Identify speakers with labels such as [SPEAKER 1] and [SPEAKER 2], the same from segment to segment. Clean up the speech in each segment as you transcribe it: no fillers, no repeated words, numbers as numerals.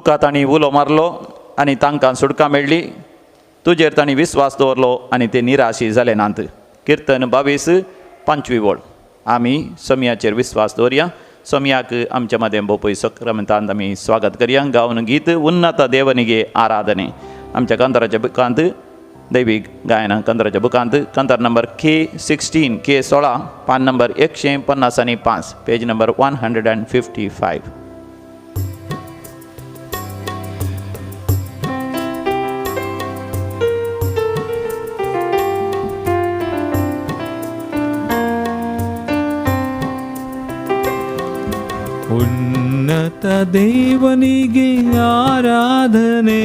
[SPEAKER 1] दुखां तांणी उलो मारलो आनी तांकां सुटका मेळ्ळी. तुजेर तांणी विस्वास दवरलो आनी ते निराशी जाले नात. किर्तन 22:25. आमी सोमयाचेर विस्वास दवरया. सोमयाक आमच्या मदें भोवपय सक्रमंतांत आमी स्वागत करया. गावन गीत उन्नत देवनिगे आराधने. आमच्या कंतराच्या बुकांत दैवीक गायना कंतराच्या बुकांत कंतर नंबर K16 K16 पान नंबर 155 पेज नंबर 155.
[SPEAKER 2] ಉನ್ನತ ದೇವನಿಗೆ ಆರಾಧನೆ,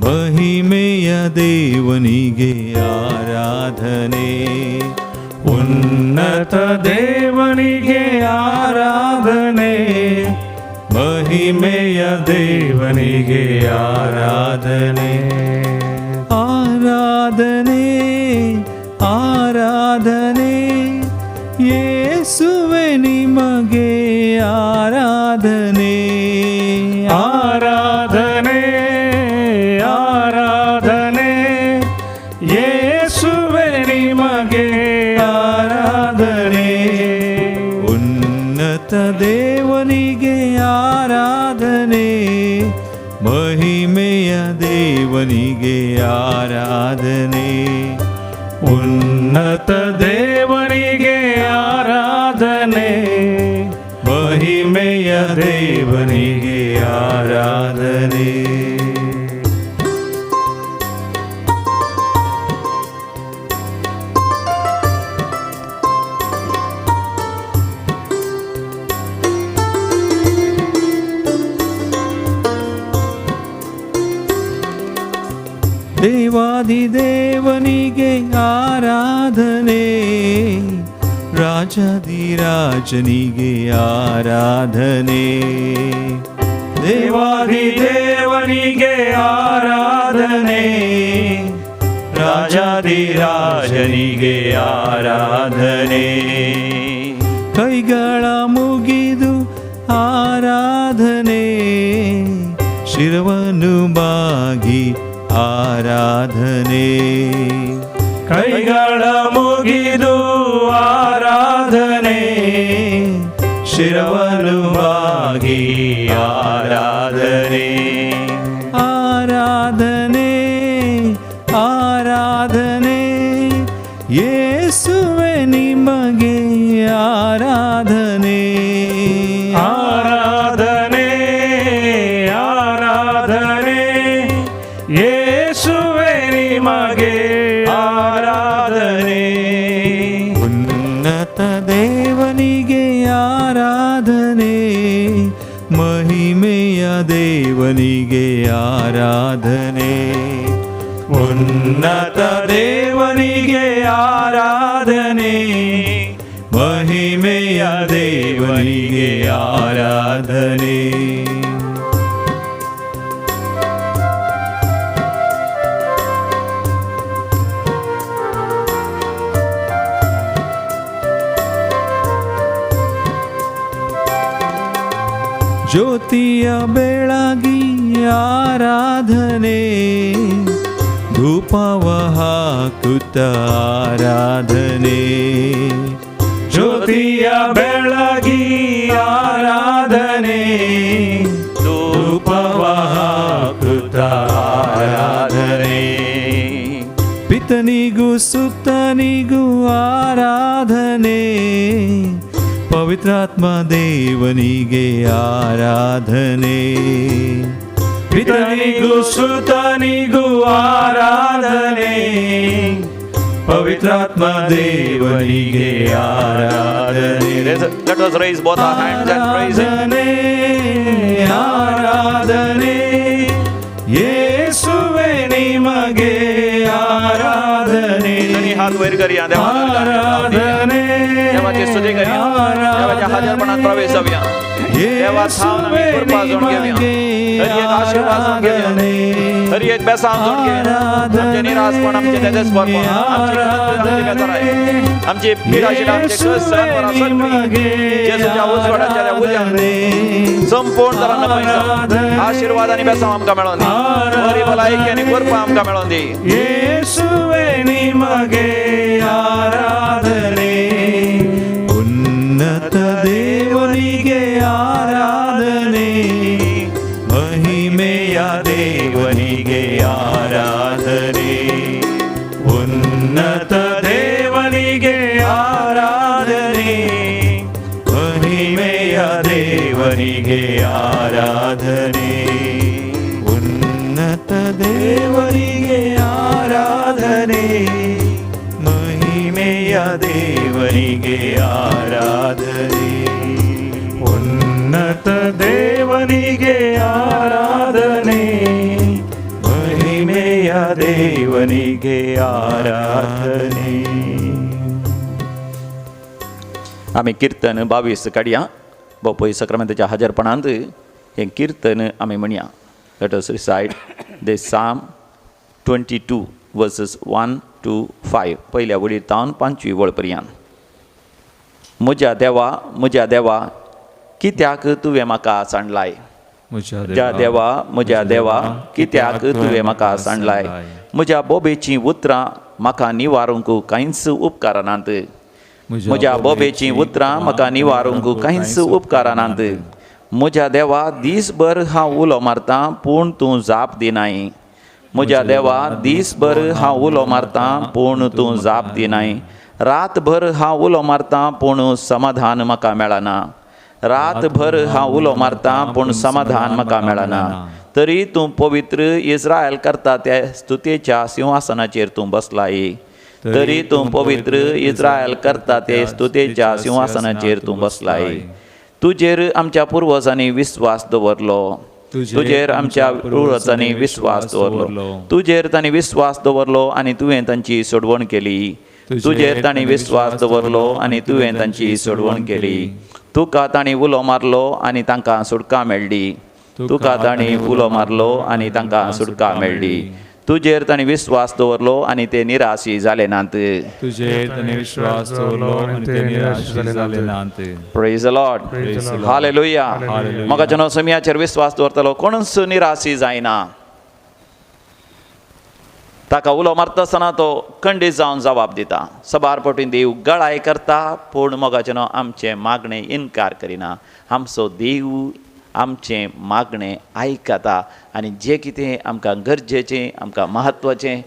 [SPEAKER 2] ಮಹಿಮೆಯ ದೇವನಿಗೆ ಆರಾಧನೆ. ಉನ್ನತ ದೇವನಿಗೆ ಆರಾಧನೆ, ಮಹಿಮೆಯ ದೇವನಿಗೆ ಆರಾಧನೆ. ಆರಾಧನೆ ಆರಾಧನೆ ಯೇಸುವೆ ನಿಮಗೆ ಆರಾಧನೆ. ಆರಾಧನೆ ಆರಾಧನೆ ಯೇಸುವೆ ನಿಮಗೆ ಆರಾಧನೆ. ಉನ್ನತ ದೇವನಿಗೆ ಆರಾಧನೆ, ಮಹಿಮೆಯ ದೇವನಿಗೆ ಆರಾಧನೆ. ಉನ್ನತ ದೇವನಿಗೆ ಆರಾಧನೆ, ಮಹಿಮೆಯ ದೇವನಿಗೆ ಆರಾಧನೆ. ದೇವಾದಿದೇವನಿಗೆ ಆರಾಧನೆ, ರಾಜಾಧಿರಾಜನಿಗೆ ಆರಾಧನೆ. ದೇವಾದಿದೇವನಿಗೆ ಆರಾಧನೆ, ರಾಜಾಧಿರಾಜನಿಗೆ ಆರಾಧನೆ. ಕೈಗಳ ಮುಗಿದು ಆರಾಧನೆ, ಶಿರವನ್ನು ಬಾಗಿ ಆರಾಧನೆ. ಕೈಗಳ ಮುಗಿದು ಆರಾಧನೆ, ಶಿರವನ್ನು ಬಾಗಿ ಆರಾಧನೆ. ಆರಾಧನೆ ಆರಾಧನೆ ಯೇಸುವೆ ನಿಮಗೆ ಆರಾಧನೆ. ಆರಾಧನೆ ಆರಾಧನೆ ಯೇಸುವೆ ನಿಮಗೆ ಆರಾಧನೆ. ಉನ್ನತ ದೇವನಿಗೆ ಆರಾಧನೆ, ಮಹಿಮೆಯ ದೇವನಿಗೆ ಆರಾಧನೆ. ಉನ್ನತ ದೇವನಿಗೆ ಆರಾಧನೆ, ಮಹಿಮೆಯ ದೇವನಿಗೆ ಆರಾಧನೆ. ಜ್ಯೋತಿಯ ಬೆಳಗಿ ಆರಾಧನೆ, ಧೂಪವ ಹಾಕುತ್ತ ಆರಾಧನೆ. ಜ್ಯೋತಿಯ ಬೆಳಗಿ ಆರಾಧನೆ, ಧೂಪವ ಹಾಕುತ್ತ ಆರಾಧನೆ. ಪಿತನಿಗೂ ಸುತ್ತನಿಗೂ ಆರಾಧನೆ, ಪವಿತ್ರಾತ್ಮ ದೇವನಿಗೆ ಆರಾಧನೆ. ಪಿತನಿಗೂ ಸುತನಿಗೂ ಆರಾಧನೆ, ಪವಿತ್ರಾತ್ಮ ದೇವನಿಗೆ ಆರಾಧನೆ.
[SPEAKER 1] Let us raise both our hands and praise Him.
[SPEAKER 2] ಆರಾಧನೆ ಯೇಸುವೆ ನಿಮಗೆ आराधने
[SPEAKER 1] हाथ वर करूया
[SPEAKER 2] आराधने
[SPEAKER 1] देवाची स्तुती करूया देवाच्या हजरपणात प्रवेश जाऊया देवा थांब आम्ही कृपा जाणून घेऊया हरी एक आशीर्वाद जाणून घेऊया हरी एक बेसा जोड घे आमचे निराशपण आमचे तेजस्पण आमचे बेजार आहे आमची निराशा आमचे कष्ट येशूच्या उजवाडाच्या त्या उज्यान संपूर्ण तरांना पैसा आशीर्वाद आणि बेसा आमका मेळोन दी बरी भलायकी आणि कृपा आमका मेळोन दी
[SPEAKER 2] ಯೇಸುವೆ ನಿಮಗೆ ಆರಾಧನೆ ಉನ್ನತ ದೇವನಿಗೆ ಆರಾಧನೆ ಮಹಿಮೆಯ ದೇವನಿಗೆ ಆರಾಧನೆ ಉನ್ನತ ದೇವನಿಗೆ ಆರಾಧನೆ ಮಹಿಮೆಯ ದೇವನಿಗೆ ಆರಾಧನೆ ಉನ್ನತ ದೇವನಿಗೆ ಆರಾಧನೆ ಮಹಿಮೆಯ ದೇವನಿಗೆ ಆರಾಧನೆ ಉನ್ನತ ದೇವನಿಗೆ ಆರಾಧನೆ ಮಹಿಮೆಯ ದೇವನಿಗೆ ಆರಾಧನೆ
[SPEAKER 1] आम्ही कीर्तन 22 काढया बापोई सक्रामेंताच्या हजरपणांत हे कीर्तन आम्ही म्हणया. Let us recite this Psalm 22 verses 1 to 5. पहिल्या वडीर तावन 5वी वळ पर्यंत. म्हज्या देवा कित्याक तुवें म्हाका सांडलाय. म्हज्या देवा कित्याक तुवें म्हाका सांडलाय. म्हज्या बोबेचीं उतरां म्हाका निवारूंक कांयच उपकारनात. म्हज्या बोबेचीं उतरां म्हाका निवारूंक कांयच उपकारनात. म्हज्या देवा दीसभर हांव उलो मारतां पूण तूं जाप दिनाय. म्हज्या देवा दीसभर हांव उलो मारतां पूण तूं जाप दिनाय. रातभर हांव उलो मारतां पूण समाधान म्हाका मेळना. रातभर हांव उलो मारतां पूण समाधान म्हाका मेळना. तरी तूं पवित्र इस्रायल करता त्या स्तुतेच्या सिंहासनाचेर तूं बसलाय. तरी तूं पवित्र इस्रायल करता ते स्तुतेच्या सिंहासनाचेर तूं बसलाय. तुजेर आमच्या पुर्वजांनी विश्वास दवरलो. तुजेर आमच्या पुर्वजांनी विश्वास दवरलो. तुजेर तांणी विश्वास दवरलो आनी तुवें तांची सोडवण केली. तुजेर तांणी विश्वास दवरलो आनी तुवें तांची सोडवण केली. तुका तांणी उलो मारलो आनी तांकां सुटका मेळ्ळी. तुका तांणी उलो मारलो आनी तांकां सुटका मेळ्ळी. तुजेर तांणी विश्वास दवरलो आनी ते निराशी जाले नात.
[SPEAKER 2] तुजेर तांणी विश्वास दवरलो आनी ते निराशी जाले नात.
[SPEAKER 1] Praise the Lord. हालेलुया. मोगाचेनो समियाचेर विश्वास दवरतलो कोणूच निराशी जायना. ताका उलो मारता आसतना तो खंडीत जावन जबाब दिता. सबार पटून देव गळाय करता पूण मोगाचेनो आमचें मागणें इन्कार करिना. आमचो देव आमचें मागणें आयकता आनी जें कितें आमकां गरजेचें आमकां म्हत्वाचें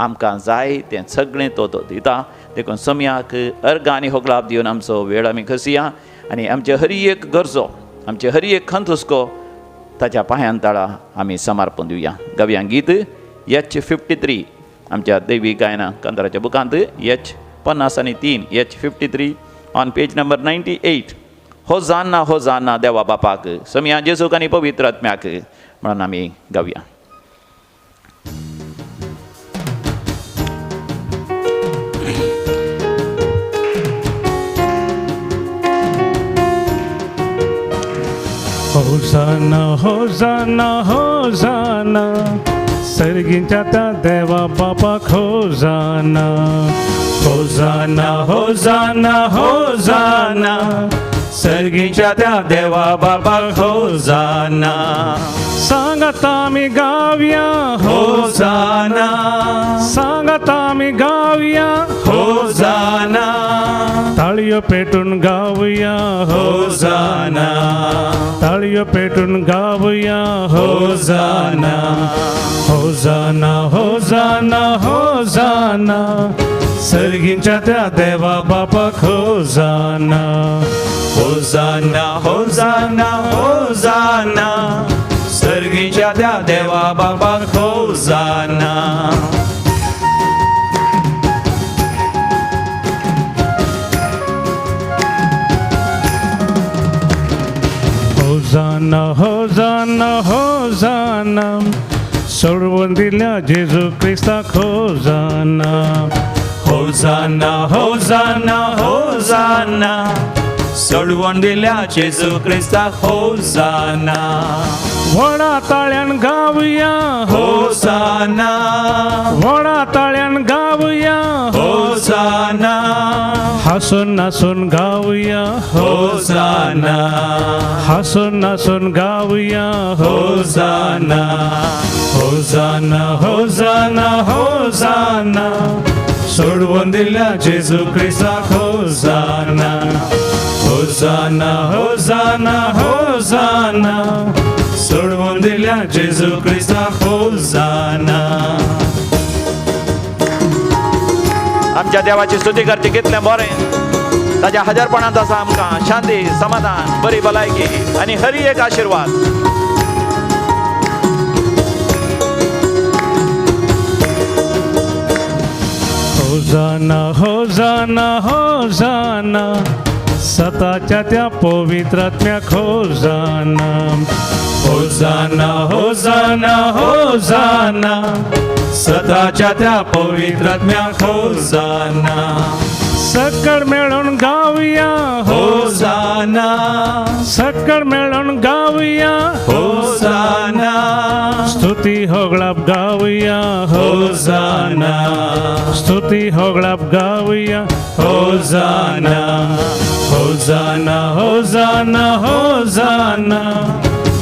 [SPEAKER 1] आमकां जाय तें सगळें तो दिता. देखून समयाक अर्गां आनी होगलाप दिवन आमचो वेळ आमी खसिया आनी आमचे हर एक गरजो आमचे हर एक खंत हुस्को ताच्या पांयां तळा आमी समर्पण दिवया. गव्या गीत H53 आमच्या दैवी गायना कंत्राच्या बुकांत H53 H53 on page number 98. होजान्ना होजान्ना देवा बापाक समया जेजूक आनी पवित्र आत्म्याक म्हणून आमी गावया.
[SPEAKER 2] होसाना होसाना होसाना सर्गींच्या त्या देवा बापाक होसाना. होसाना होसाना होसाना सर्गीच्या त्या देवा बापाक होसाना. सांगता आमी गावया होसाना. सांगता आमी गावया होसाना. ताळयो पेटून गावया होसाना. ताळयो पेटून गावया होसाना. होसाना होसाना होसाना सर्गींच्या त्या देवा बापाक होसाना. होसाना होसाना होसाना सर्गीच्या त्या देवा बापाक होसाना. होसाना होसाना होसाना सोडवून दिल्या जेजू ख्रिस्ताक होसाना. होसाना होसाना होसाना सोडवून दिल्या जेजू ख्रिस्ताक होसाना. व्हडा ताळ्यान गावया होसाना. होसाना
[SPEAKER 3] व्हडा ताळ्यान गावया
[SPEAKER 2] होसाना
[SPEAKER 3] हसून नासून गावया
[SPEAKER 2] होसाना
[SPEAKER 3] हसून नासून गावया
[SPEAKER 2] होसाना होसाना होसाना होसाना सोडवून दिल्या जेजू ख्रिस्ताक होसाना होसाना होसाना होसाना सोडवून दिल्या जेजू ख्रिस्ताक होसाना.
[SPEAKER 1] आमच्या देवाची स्तुती करची कितलें बरें. ताज्या हजरपणांत आसा आमकां शांती, समाधान, बरी भलायकी आनी हरी एक आशिर्वाद.
[SPEAKER 3] होसाना होसाना होसाना सताच्या त्या पवित्रात्म्याक होसाना
[SPEAKER 2] होसाना होसाना होसाना सदाच्या त्या पवित्रात्म्याक होसाना
[SPEAKER 3] सकळ मेळून गावया
[SPEAKER 2] होसाना
[SPEAKER 3] सकळ मेळून गावया
[SPEAKER 2] होसाना
[SPEAKER 3] स्तुती होगळाप गावया
[SPEAKER 2] होसाना
[SPEAKER 3] स्तुती होगळाप गावया
[SPEAKER 2] होसाना होसाना होसाना होसाना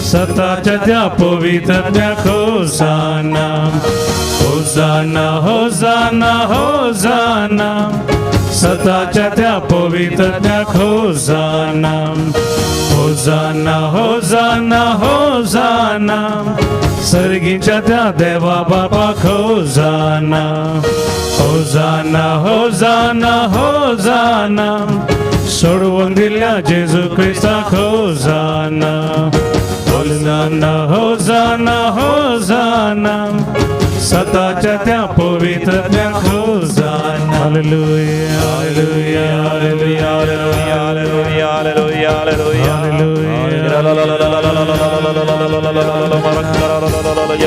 [SPEAKER 3] सताच्या त्या पवित्रात्म्याक होसाना
[SPEAKER 2] होसाना होसाना होसाना
[SPEAKER 3] सताच्या त्या पवित्रात्म्याक होसाना होसाना होसाना होसाना सर्गीच्या त्या देवा बापाक होसाना होसाना होसाना होसाना सोडवून दिल्या जेजू ख्रिस्ताक होसाना होसाना होसाना होसाना सताच्या त्या पवित्रात्म्याक होसाना हालेलुया हालेलुया हालेलुया हालेलुया
[SPEAKER 1] हालेलुया हालेलुया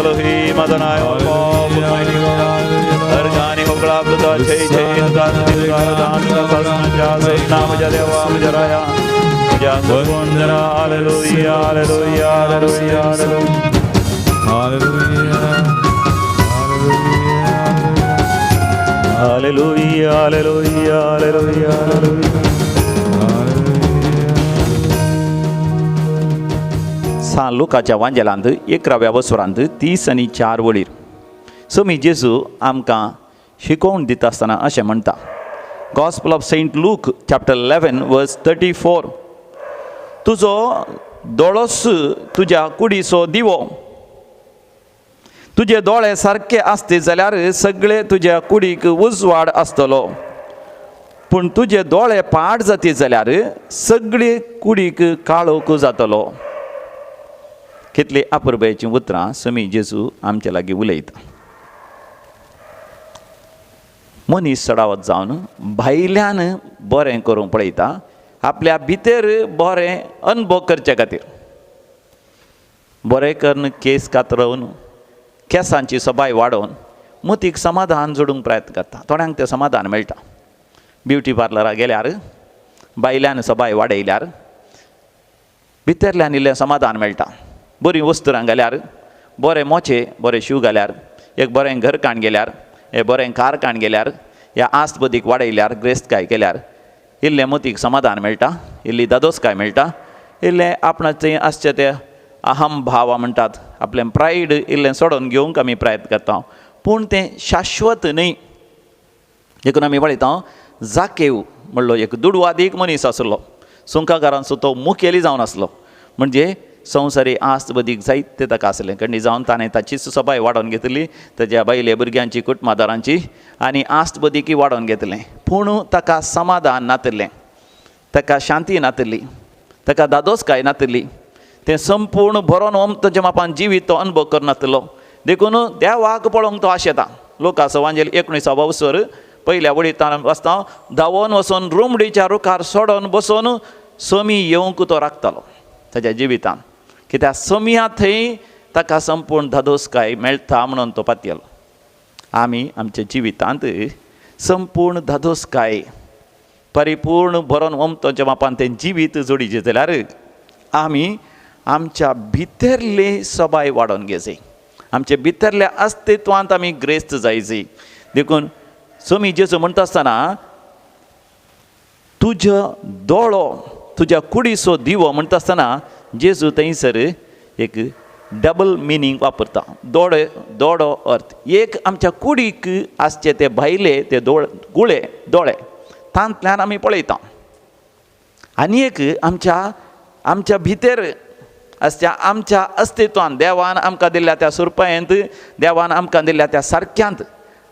[SPEAKER 1] Elohim Adonai Almighty God. Argani Hokla Buddha Jai Jai Gandhi Garadan Kasna Jase Nam Jadeva Jaraya Jangundra Hallelujah Hallelujah Hallelujah Hallelujah Hallelujah Hallelujah Hallelujah. सान लुकाच्या वांजेलांत 11व्या वसुरांत 30 आनी 4 वळीर समी जेजू आमकां शिकोवन दिता आसतना अशें म्हणटा. Gospel of Saint Luke chapter 11 verse 34. तुजो दोळोस तुज्या कुडीचो दिवो. तुजे दोळे सारके आसते जाल्यार सगळे तुज्या कुडीक उजवाड आसतलो, पूण तुजे दोळे पाड जाते जाल्यार सगळे कुडीक काळोख जातलो. कितली अपुरबायेचीं उतरां समी जेजू आमचे लागीं उलयता. मनीस चडावत जावन भायल्यान बरें करूंक पळयता, आपल्या भितर बरें अनुभव करचे खातीर. बरें करून केस कातरवन केंसांची सबाय वाडोवन मतीक समाधान जोडूंक प्रयत्न करता. थोड्यांक तें समाधान मेळटा. ब्युटी पार्लराक गेल्यार भायल्यान सबाय वाडयल्यार भितरल्यान इल्लें समाधान मेळटा. बरी वस्तूरां घाल्यार, बरे मोचे बरे शू घाल्यार, एक बरें घर काण गेल्यार, हे बरें कार काण गेल्यार, ह्या आस्त बदीक वाडयल्यार, ग्रेस्तकाय केल्यार इल्लें मतीक समाधान मेळटा, इल्ली दादोसकाय मेळटा, इल्लें आपणाचें आसचें तें अहम भाव म्हणटात, आपलें प्रायड इल्लें सोडून घेवंक आमी प्रयत्न करता. पूण तें शाश्वत न्ही. देखून आमी पळयता जाकेव म्हणलो एक दुडवादीक मनीस आसलो. सुंकाकारांचो तो मुखेली जावन आसलो. म्हणजे संवसारी आस्त बदीक जायते ताका आसलें. कणी जावन ताणें ताचीच सबाय वाडोवन घेतली, ताच्या बायले भुरग्यांची कुटुंबादारांची, आनी आस्त बदीकय वाडोवन घेतलें. पूण ताका समाधान नातलें, ताका शांती नातली, ताका दादोसकाय नातली. तें संपूर्ण बरोन ओमताच्या मापान जिवीत तो अनुभव करनातलो. देखून देवाक पळोवंक तो आशेता. लोकांचो वांजेल 19 वसर पयल्या वळीत वाचता, धांवोन वचोन रुमडीच्या रुखार सोडोन बसोन समी येवंक तो राखतालो ताच्या जिवितान. कित्याक समिया थंय ताका संपूर्ण धादोसकाय मेळटा म्हणून तो पातयलो. आमी आमच्या जिवितांत संपूर्ण धादोसकाय परिपूर्ण बरोन ओमताच्या मापान तें जिवीत जोडिचें जाल्यार आमी आमच्या भितरले सबाय वाडोवन घेवचें. आमचे भितरल्या अस्तित्वांत आमी ग्रेस्त जायची. देखून सोमी जेजू म्हणटा आसतना तुजो दोळो तुज्या कुडीचो दिवो म्हणटा आसतना जेजू थंयसर एक डबल मिनींग वापरता. दोडो अर्थ एक आमच्या कुडीक आसचे ते भायले ते दोळे तांतल्यान आमी पळयता. आनी एक आमच्या भितर आसच्या आमच्या अस्तित्वान देवान आमकां दिल्ल्या त्या सुरपायेंत देवान आमकां दिल्ल्या त्या सारक्यांत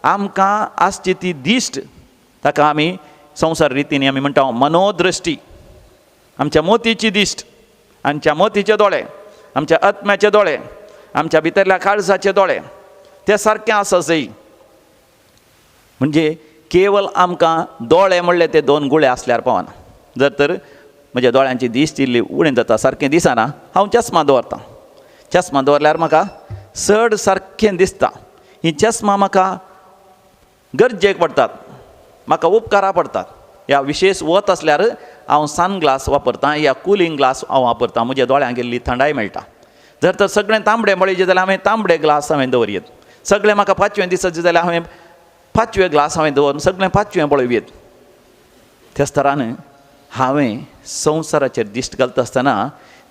[SPEAKER 1] आमकां आसची ती दिश्ट ताका आमी संवसार रितीन आमी म्हणटा मनोदृश्टी. आमच्या मोतीची दिश्ट, आमच्या मोतीचे दोळे, आमच्या आत्म्याचे दोळे, आमच्या भितरल्या काळजाचे दोळे ते सारकें आसा जाय. म्हणजे केवळ आमकां दोळे म्हणले ते 2 गुळे आसल्यार पावना. जर तर म्हज्या दोळ्यांची दिश्ट इल्ली उणें जाता सारकें दिसना हांव चश्मा दवरतां. चश्मा दवरल्यार म्हाका चड सारकें दिसता. ही चश्मा म्हाका गरजेक पडटात, म्हाका उपकारा पडटात. ह्या विशेश वत आसल्यार हांव सनग्लास वापरतां या कुलिंग ग्लास हांव वापरतां. म्हज्या दोळ्यांक इल्ली थंडाय मेळटा. जर तर सगळें तांबडें मळीचें जाल्यार हांवें तांबडे ग्लास दवरयेत. सगळें म्हाका 5वें दिसाचें जाल्यार हांवें 5वे ग्लास दवरून सगळें 5वें पळयत. त्याच तरान हांवें संवसाराचेर दिश्ट घालता आसतना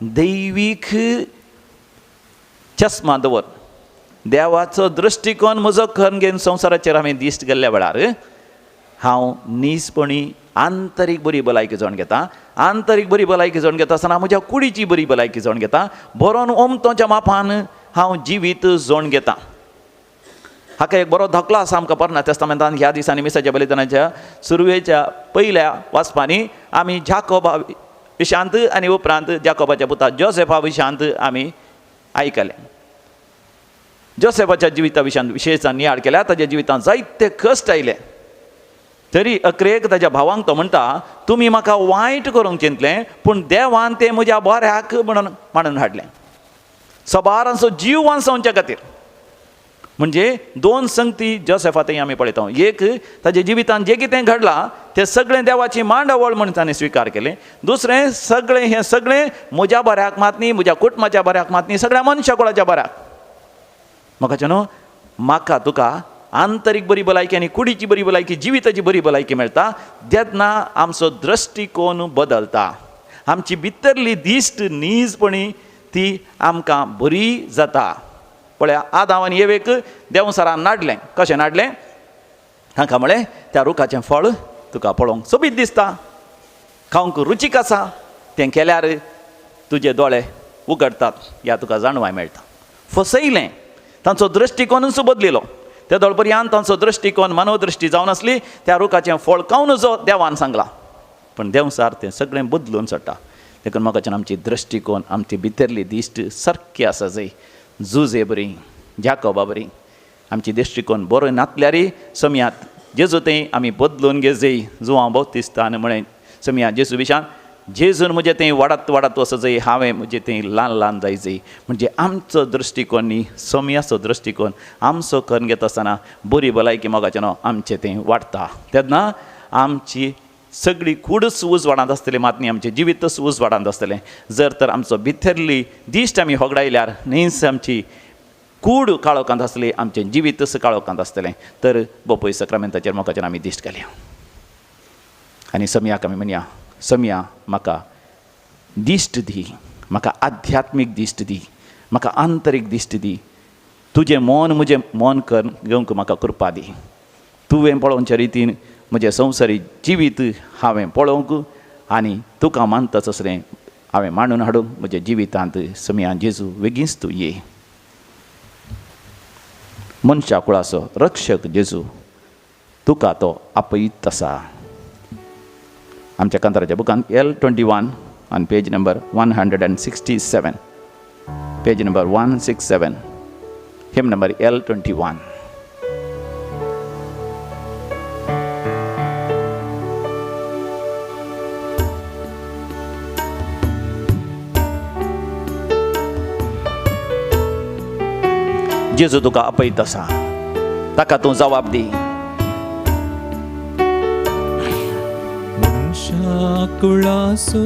[SPEAKER 1] दैवीक चश्मा दवर देवाचो दृश्टिकोन म्हजो खण घेवन संवसाराचेर हांवें दिश्ट घाल्ल्या वेळार हांव निजपणी आंतरीक बरी भलायकी जावन घेता. आंतरीक बरी भलायकी जावन घेता आसतना म्हज्या कुडीची बरी भलायकी जावन घेता. बरोवन ओमतोच्या मापान हांव जिवीत जोडून घेता. हाका एक बरो धाकलो आसा आमकां पोरना तेस्तामेंतान ह्या दिसांनी मिसाच्या बलिदानाच्या सुरवेच्या पयल्या वाचपांनी आमी जाकोबा विशांत आनी उपरांत जाकोबाच्या पुता जोसेफा विशांत आमी आयकलें. जोसेफाच्या जिविता विशांत विशेश नियाळ केल्या. ताच्या जिवितांत जायते कश्ट आयले तरी अकरेक ताच्या भावांक तो म्हणटा तुमी म्हाका वायट करूंक चिंतलें पूण देवान तें म्हज्या बऱ्याक म्हणून मांडून हाडलें. सबारांचो जीव वाचोवच्या खातीर. म्हणजे 2 संगती जोसेफा थंय आमी पळयता. एक ताच्या जिवितांत जें कितें घडलां तें सगळें देवाची मांडावळ म्हणून ताणें स्विकार केलें. दुसरें हें सगळें म्हज्या बऱ्याक मात न्ही, म्हज्या कुटुंबाच्या बऱ्याक मात न्ही, सगळ्या मनशा कुळाच्या बऱ्याक. म्हाका तुका आंतरीक बरी भलायकी आनी कुडीची बरी भलायकी जिविताची बरी भलायकी मेळटा तेन्ना आमचो दृश्टिकोन बदलता. आमची भितरली दिश्ट नीजपणी ती आमकां बरी जाता. पळया आदाम आनी येवेक देवसरान नाडलें. कशें नाडलें? हांकां म्हळें त्या रुखाचें फळ तुका पळोवंक सोबीत दिसता, खावंक रुचीक आसा, तें केल्यार तुजे दोळे उगडटात ह्या तुका जाणवाय मेळटा. फसयलें. तांचो दृश्टिकोनूच बदलिलो. त्या दोळपर्यंत तांचो दृश्टिकोन मनोदृश्टी जावन आसली. त्या रुखाचें फळ खाव नजो देवान सांगलां. पण देवसार तें सगळें बदलून सोडटा. देखून म्हाका आमची दृश्टिकोन आमची भितरली दिश्ट सारकी आसा जाय. जुजे बरी, जाकोबा बरी. आमची दृश्टिकोन बरो नातल्यार समयांत जेजू थंय आमी बदलून घे जाय. जुवां बौतिस्तान म्हळें समया जेजू विशान जेजून म्हजें तें वाडत वचो जाय. हांवें म्हजें तें ल्हान जाय जाय. म्हणजे आमचो दृश्टिकोन न्ही समयाचो दृश्टिकोन आमचो खण घेता आसतना बरी भलायकी मोगाचें न्हू आमचें तें वाडटा. तेन्ना आमची सगळी कूडच उजवाडांत आसतली मात न्ही आमचें जिवीतच उजवाडांत आसतलें. जर तर आमचो भितरली दिश्ट आमी होगडायल्यार न्हीच आमची कूड काळोखांत आसली, आमचें जिवीतच काळोखांत आसतलें. तर बोपय सक्रामेंताचेर मोगाचेर आमी दिश्ट घालया आनी समयाक आमी म्हणया समया म्हाका दिश्ट दी, म्हाका आध्यात्मीक दिश्ट दी, म्हाका आंतरीक दिश्ट दी. तुजें मौन म्हजें मौन कर घेवंक म्हाका कृपा दी. तुवें पळोवच्या रितीन म्हजें संवसारी जिवीत हांवें पळोवंक आनी तुका मानता तसलें हांवें मांडून हाडूंक म्हज्या जिवितांत समया जेजू बेगीनच तूं ये. मनशा कुळाचो रक्षक जेजू तुका तो आपयत आसा. आमच्या कांताराच्या बुकांत L21 on page number 167, page number 167, him number L21. जेजू तुका आपयत आसा, ताका तूं जबाब दी.
[SPEAKER 2] कुळासो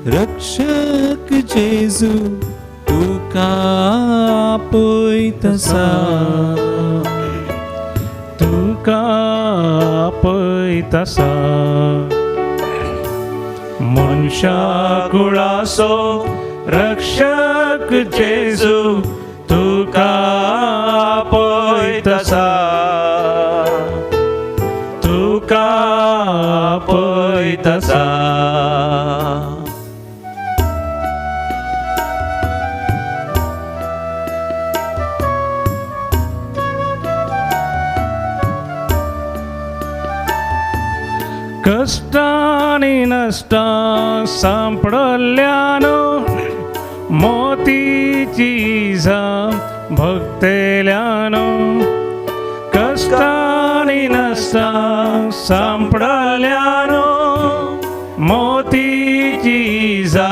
[SPEAKER 2] रक्षक जेजू तू
[SPEAKER 3] तुका आपयतसा तुका आपयतसा मनशा कुळासो रक्षक जेजू तुका आपयतसा तुका आपयतसा कष्टानी नष्टा सांपडल्यानो मोतीची इजा भक्तेल्यानो कष्टानी नष्टा सांपडल्यानो मोतीची इजा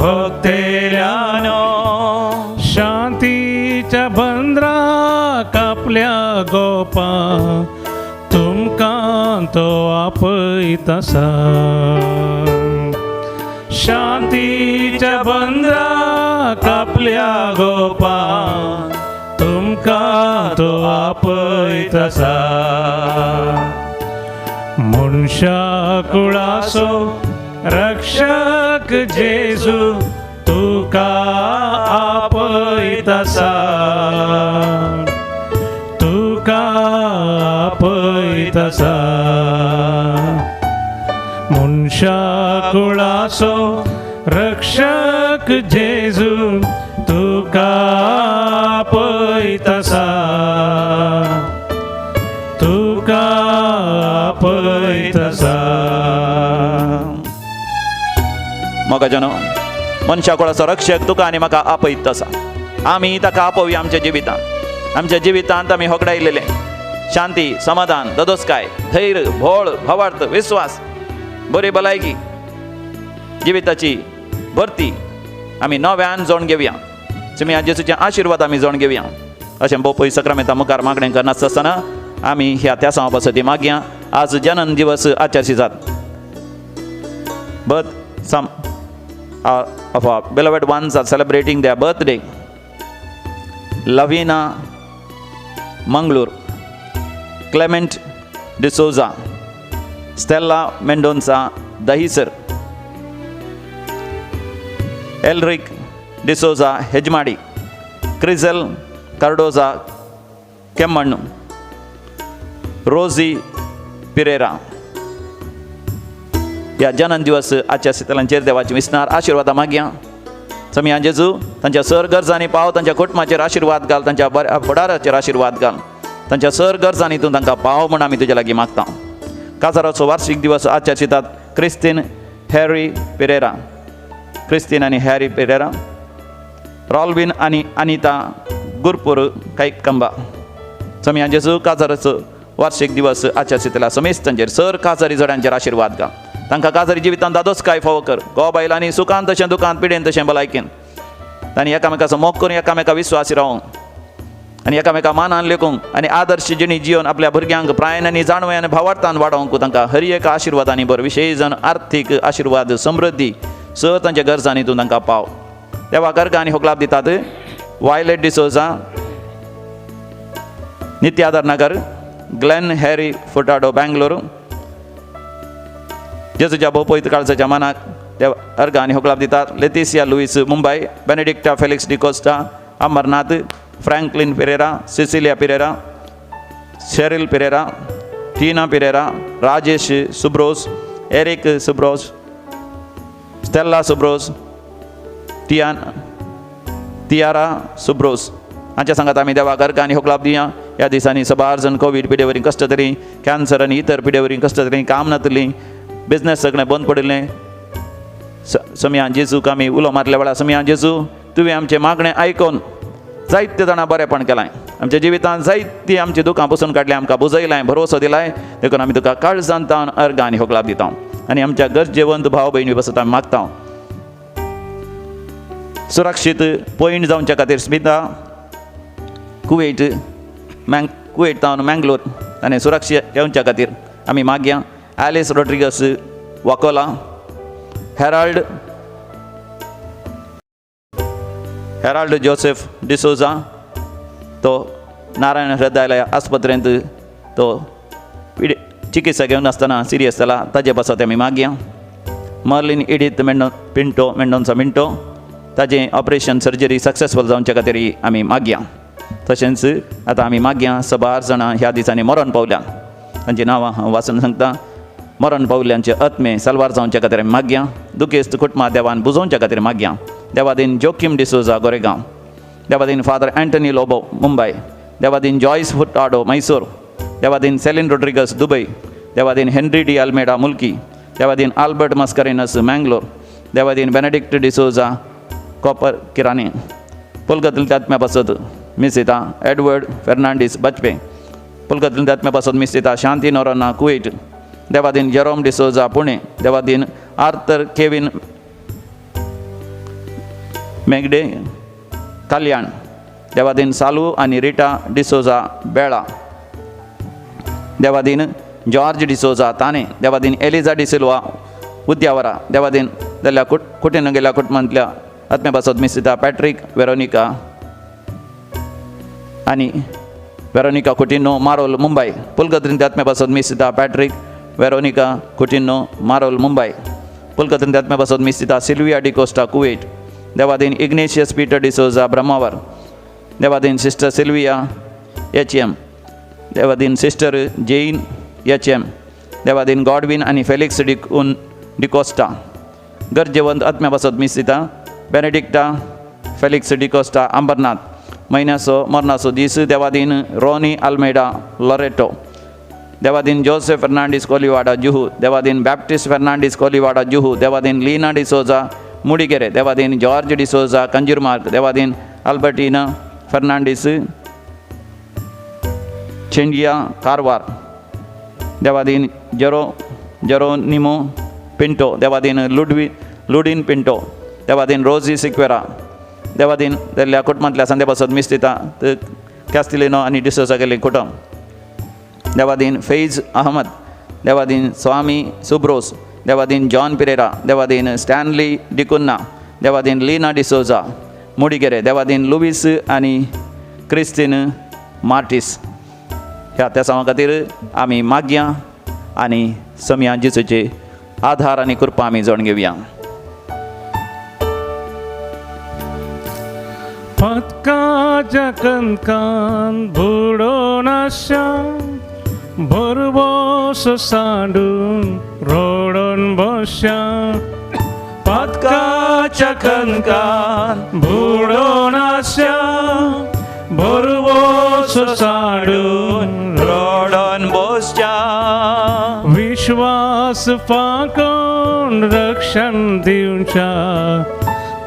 [SPEAKER 3] भक्तेल्यानो शांतीच्या बंदरा कापल्या गोपा तुमकां तो आपयतसा शांतीच्या बंदरा कापल्या गोपा तुमकां तो आपयतसा मनशा कुळासो रक्षक जेजू तुका आपयतसा तुका आपयतसा मनशा कुळासो रक्षक जेजू तुका आपयतसा तुका आपयतसा
[SPEAKER 1] मोगाजानो मनशा कुळाचो रक्षक तुका आनी म्हाका आपयतसा आमी ताका आपोवया आमच्या जिवितांत आमी होगडायलेले शांती समाधान दोदोसकाय धैर्य भोळ भावार्थ विश्वास बरी भलायकी जिविताची भरती आमी नव्यान जोड घेवया तुमी जेजूचे आशिर्वाद आमी जोड घेवया अशें भोव सक्रामेंता मुखार मागणें करनासतना आमी ह्या त्या सभापसती मागया आज जनन दिवस आचरशी जात birth some of our beloved ones are celebrating their birthday. Lavina Manglur, Clement D'Souza, Stella Mendonça Dahisar, Elric D'Souza Hejmadi, Crisel Cardoza Kemmannu, Rosie Pereira. या जनन दिवस आजच्या सितलांचेर देवाची विस्तार आशीर्वाद मागया समिया जेजू तांच्या सर गरजांनी पाव तांच्या कुटुंबाचेर आशीर्वाद घाल तांच्या फुडाराचेर आशीर्वाद घाल तांच्या सर गरजांनी तूं तांकां पाव म्हूण आमी तुजे लागीं मागता काजाराचो वार्षिक दिवस आजच्या चितात क्रिस्तीन आनी हॅरी पेरेरा रॉल्विन आनी अनिता गुरपूर कैकंबा समिया जेजू काजाराचो वार्षिक दिवस आजच्या सितला समेस्त तांचेर सर काजारी जोड्यांचेर आशीर्वाद घाल तांकां काजारी जिवितांत दादोसकाय फावो कर घोव बायलांनी सुखान तशें दुखांत पिडेन तशें भलायकेन तांणी एकामेकाचो मोग करून एकामेका विश्वासी रावंक आनी एकामेका मानान लेखूंक आनी आदर्श जिणी जिवन आपल्या भुरग्यांक प्रायन आनी जाणवे आनी भावार्थान वाडोवंक तांकां हर एका आशिर्वादांनी बर विशेषजन आर्थीक आशिर्वाद समृद्धी सर तांच्या गरजांनी तूं तांकां पाव देवा गर्ग आनी होक लाभ दितात वायलेट डिसोजा नित्यादर नगर ग्लेन हॅरी फुटाडो बेंगलोर जेजूच्या भोवपयत काळजाच्या मनाक देव अर्घ आनी होक लाभ दितात लेतिसिया लुईस मुंबय बेनेडिक्टा फेलिक्स डिकोस्टा अमरनाथ फ्रँकलिन पेरेरा सिसिलिया पेरेरा शेरिल पेरेरा टीना पेरेरा राजेश सुब्रोस एरिक सुब्रोस स्टेल्ला सुब्रोस तियारा सुब्रोस हांच्या सांगात आमी देवाक अर्घ आनी होक लाभ दिया ह्या दिसांनी सबार्जन कोवीड पिडेवरी कश्ट तरी कॅन्सर आनी इतर पिडेवरी कश्ट तरी काम नातली बिझनेस सगळें बंद पडिल्लें समिया जेजूक आमी उलो मारल्या वेळार समिया जेजू तुवें आमचें मागणें आयकून जायते जाणां बरेंपण केलां आमच्या जिवितांत जायतीं आमची दुखां पुसून काडलीं आमकां बुजयलां भरोसो दिलाय देखून आमी तुका काळजांतान अर्घ आनी होक लाभ दिता आनी आमच्या गरजेवंत भाव भयणी बसत आमी मागता सुरक्षीत पॉयंट जावच्या खातीर स्मिता कुवेट तावन मँगलोर आनी सुरक्षीत येवच्या खातीर आमी मागया ॲलिस रोड्रिगस वाकोला हेराल्ड जोसेफ डिसोजा तो नारायण हृदयालय आस्पत्रेंत तो चिकित्सा घेवन आसतना सिरियस जाला ताजे पासत आमी मागया. मर्लिन इडीथ मेंडोन्सा मिंटो ताजें ऑपरेशन सर्जरी सक्सेसफूल जावचे खातीर आमी मागया. तशेंच आतां आमी मागया 8 जाणां ह्या दिसांनी मरण पावल्या. तांचीं नांवां हांव वाचून सांगता. मरण पावल्यांचे आत्मे साल्वार जावचे खातीर आमी मागया. दुखेस्त कुटुंबां देवान बुजोवचे खातीर मागया. Devadin Joachim D'Souza Goregaon. Devadin father Antony Lobo Mumbai. Devadin Joyce फुटाडो Mysore. Devadin salient Rodrigues Dubai. Devadin Henry de Almeida मुल्की. Devadin Albert Mascarenhas Mangalore. Devadin Benedict D'Souza copper किराणी. पुलगतील आत्म्या पासत मिसिता एडवर्ड फेर्नांडीस बचपे. पुलगतील आत्म्या पासत मिसिता शांती Noronha Kuwait. Devadin Jerome D'Souza Pune. Devadin Arthur Kevin मेगडे कल्याण. देवादीन सालू आनी रिटा डिसोजा बेळा. देवादीन जॉर्ज डिसोजा ताणे. देवादीन एलिझा डिसिल्वा उद्यावरा. देवादीन जाल्ल्या कुटीन गेल्या कुटुंबांतल्या आत्म्या पासत मिसिता पॅट्रिक वेरोनिका आनी वेरोनिका कुटिनो मारोल मुंबय. पुलगत्रींत आत्म्या पासत मिसिता पॅट्रिक वेरोनिका कुटिनो मारोल मुंबय. पुलगत्रींत आत्म्या पासत मिसिता सिल्विया डिकोस्टा कुवेट. देवादीन इग्नेशियस पीटर डिसोजा ब्रह्मावर. देवादीन सिस्टर सिल्विया HM. देवादीन सिस्टर जेईन HM. देवादीन गॉडविन आनी फेलिक्स डिकोस्टा. गरजेवंत आत्म्या पासत मिसिता बेनेडिक्टा फेलिक्स डिकोस्टा अंबरनाथ. म्हयन्याचो मरणाचो दीस देवादीन रोनी अल्मेडा लॉरेटो. देवादीन जोसेफ फेर्नांडीस कोलिवाडा जुहू. देवादीन बॅप्टिस्ट फेर्नांडीस कोलिवाडा जुहू. देवादीन लीना डिसोजा मुडिगेरे. देवादीन जॉर्ज डिसोजा कंजूरमार्ग. देवादीन अल्बर्टिना फेर्नांडीस चेंडिया कारवार. देवादीन जेरोनिमो पिंटो. देवादीन लुडीन पिंटो. देवादीन रोजी सिक्वेरा. देवादीन जाल्ल्या कुटुंबांतल्या संदे पासत मिस्तिता कॅस्टिलिनो आनी डिसोजा गेल्ली कुटुंब. देवादीन फैज अहमद. देवादीन स्वामी सुब्रोस. देवादीन जॉन पिरेरा. देवादीन स्टॅनली डिकुन्ना. देवादीन लीना डिसोजा मुडिगेरे. देवादीन लुईस आनी क्रिस्टीन मार्टिस. ह्या त्या समा खातीर आमी मागया आनी समया जेसूचे आधार आनी कृपा आमी जाणून घेवया.
[SPEAKER 3] पदकाच्या कणकान बुडोवन आशा भरवोस सांडून रोडोन बसया. पदकाच्या कणकान बुडोवन आशा भरवोस सांडून
[SPEAKER 1] रोडोन बसच्या.
[SPEAKER 3] विश्वास फाकोन रक्षण दिवच्या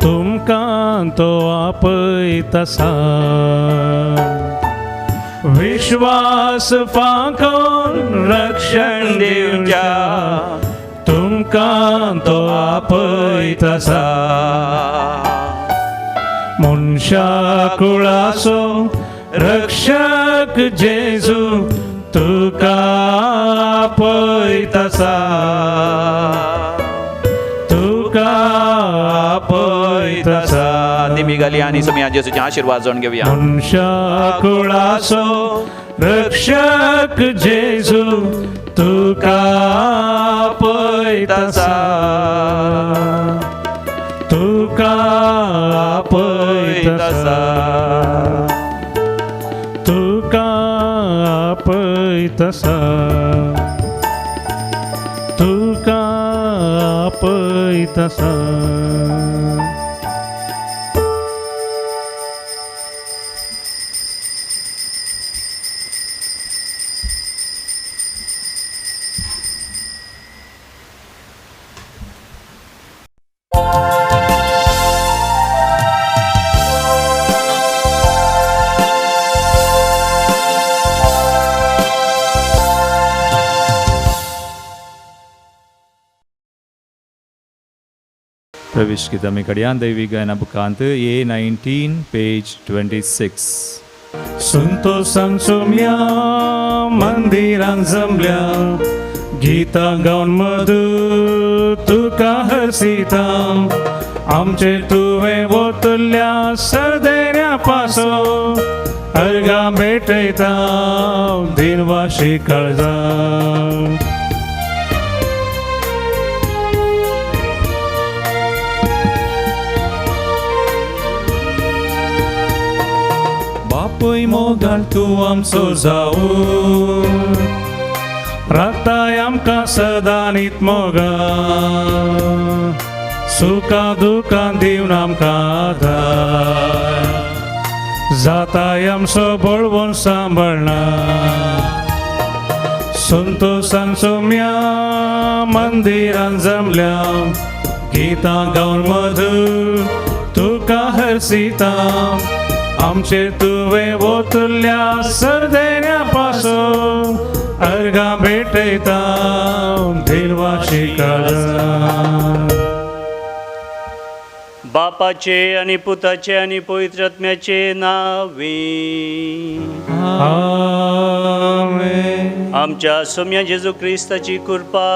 [SPEAKER 3] तुमकां तो आपयतसा. विश्वास फाकोन रक्षण दिवच्या तुमकां तो आपयतसा. मनशा कुळाचो रक्षक जेजू तुका आपयतसा. तुका आपयतसा.
[SPEAKER 1] निमी घाली आनी समया जेसूचे आशीर्वाद जाणून घेवया.
[SPEAKER 3] मनशा कुळाचो रक्षक जेजू तुका आपयतसा. तुका आपयतसा. तुका आपयतसा. तुका आपयतसा.
[SPEAKER 2] प्रवेश कितामी कडयान दैवी गायना बुकांत A19 पेज 26.
[SPEAKER 3] संतोषान सोम्या मंदिरान जमल्या गितां गावन मधू तुका हरसिता. आमचे तुवे ओतुल्या सरदेण्यापासून अर्गा भेटयता दिनवाशी काळजा.
[SPEAKER 2] बापूय मोगाळ तूं आमचो जावूं,
[SPEAKER 3] राखताय आमकां सदां नीत मोगाळ. सुखा दुखां दिवन आमकां आधार, जाताय आमचो बळवून सांबाळना. संतोशान सोम्या मंदिरान जमल्या, गितां गावन मधुर तुका हरसिता. आमचेर तुवें ओतुल्या सरदेण्यापासून अर्गां भेटयता दिनवाशी काळजा.
[SPEAKER 4] बापाचे आणि पुताचे आणि पवित्र आत्म्याचे नावी.
[SPEAKER 3] आमेन.
[SPEAKER 4] आमच्या सोम्या जेजू क्रिस्ताची कृपा,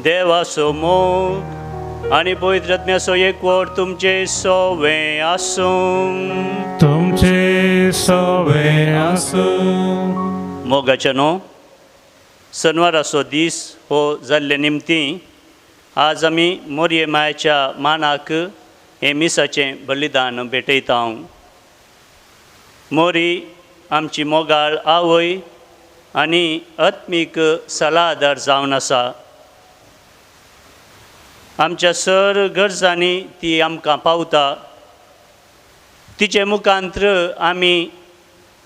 [SPEAKER 4] देवाचो मोग आणि पवित्र आत्म्याचो एकवट तुमचे सोवे आसूं.
[SPEAKER 3] तुमचे सोवे आसूं.
[SPEAKER 4] मोगाच्या न्हू शेनवाराचो दीस हो जाल्ले निमती आज आमी मोरये मायेच्या मानाक हे मिसाचें बलिदान भेटयता. मोरी आमची मोगाळ आवय आनी आत्मीक सलाहदार जावन आसा. आमच्या सर गरजांनी ती आमकां पावता. तिचे मुखांत्र आमी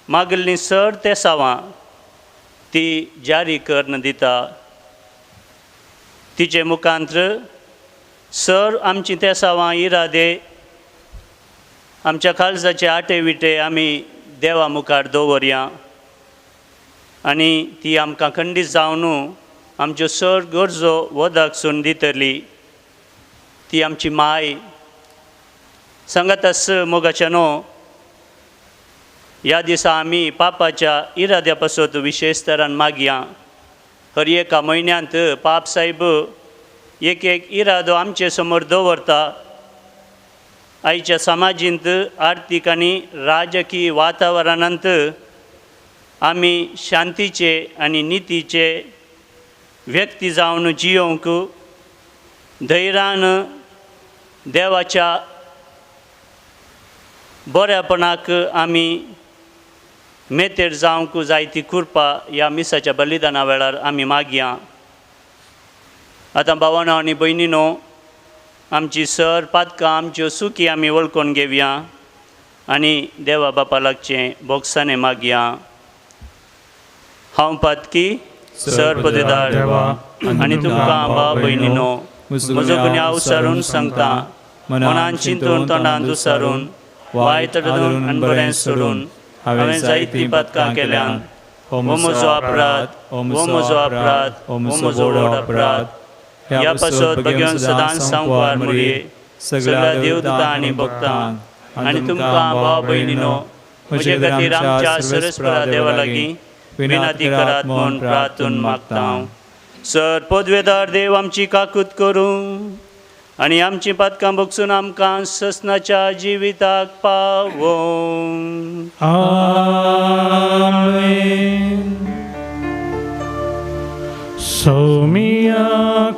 [SPEAKER 4] मागिल्लीं सर तेसावां ती जारी करून दिता. तिचे मुखांत्र सर आमची तेसावां इरादे आमच्या काळजाचे आटे विटे आमी देवा मुखार दवरया आनी ती आमकां खंडीत जावन आमच्यो सर गरजो वदाकसून दितली. ती आमची माय. सांगातास मोगाच्या न्हू ह्या दिसा आमी पापाच्या इराद्या पासून विशेष तरान मागया. हर एका म्हयन्यांत पाप साहेब एक इरादो आमचे समोर दवरता. आयच्या समाजींत आर्थीक आनी राजकीय वातावरणांत आमी शांतीचे आनी नितीचे व्यक्ती जावन जियोंक धैर्यान देवाच्या बऱ्यापणाक आमी मेतेर जावंक जाय ती कृपा ह्या मिसाच्या बलिदाना वेळार आमी मागया. आतां भावांनो आनी भयणीनो आमची सर पातकां आमच्यो सुखी आमी वळखून घेवया आनी देवा बापा लागचें बोगसाने मागया. हांव पातकी सर पदवीदार आनी तुमकां भाव भयणीनो म्हजो गुन्यांव उसारून सांगता. मनान चिंतून तोंडान दुसारून वायट धरून आनी बरें सोडून हांवें जायतीं पातकां केल्यान. हो म्हजो अपराध, हो म्हजो अपराध, हो म्हजो व्हड अपराध. ह्या पासत भगवान सदांच सांगवार मुरये सगळ्या देवदूतां आनी भक्तांक आनी तुमकां भाव भयणीनो म्हजे खातीर आमच्या सरस्वता देवा लागीं विनंती करात म्हूण प्रार्थून मागता. सर पदवेदार देव आमची काकूत करूं आनी आमची पातकां भोगसून आमकां ससनाच्या जिविताक पावों.
[SPEAKER 3] आमेन. सोमिया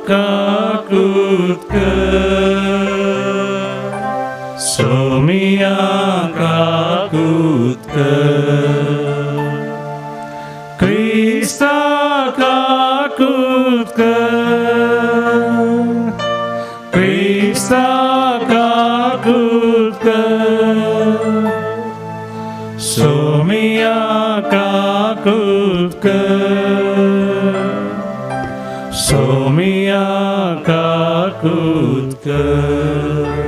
[SPEAKER 3] काकूत कर, सोमिया काकूत कर. क्रिस्ता काकूत कर, क्रिस्ता काकूत कर. सोमिया काकूत कर, सोमिया काकूत कर.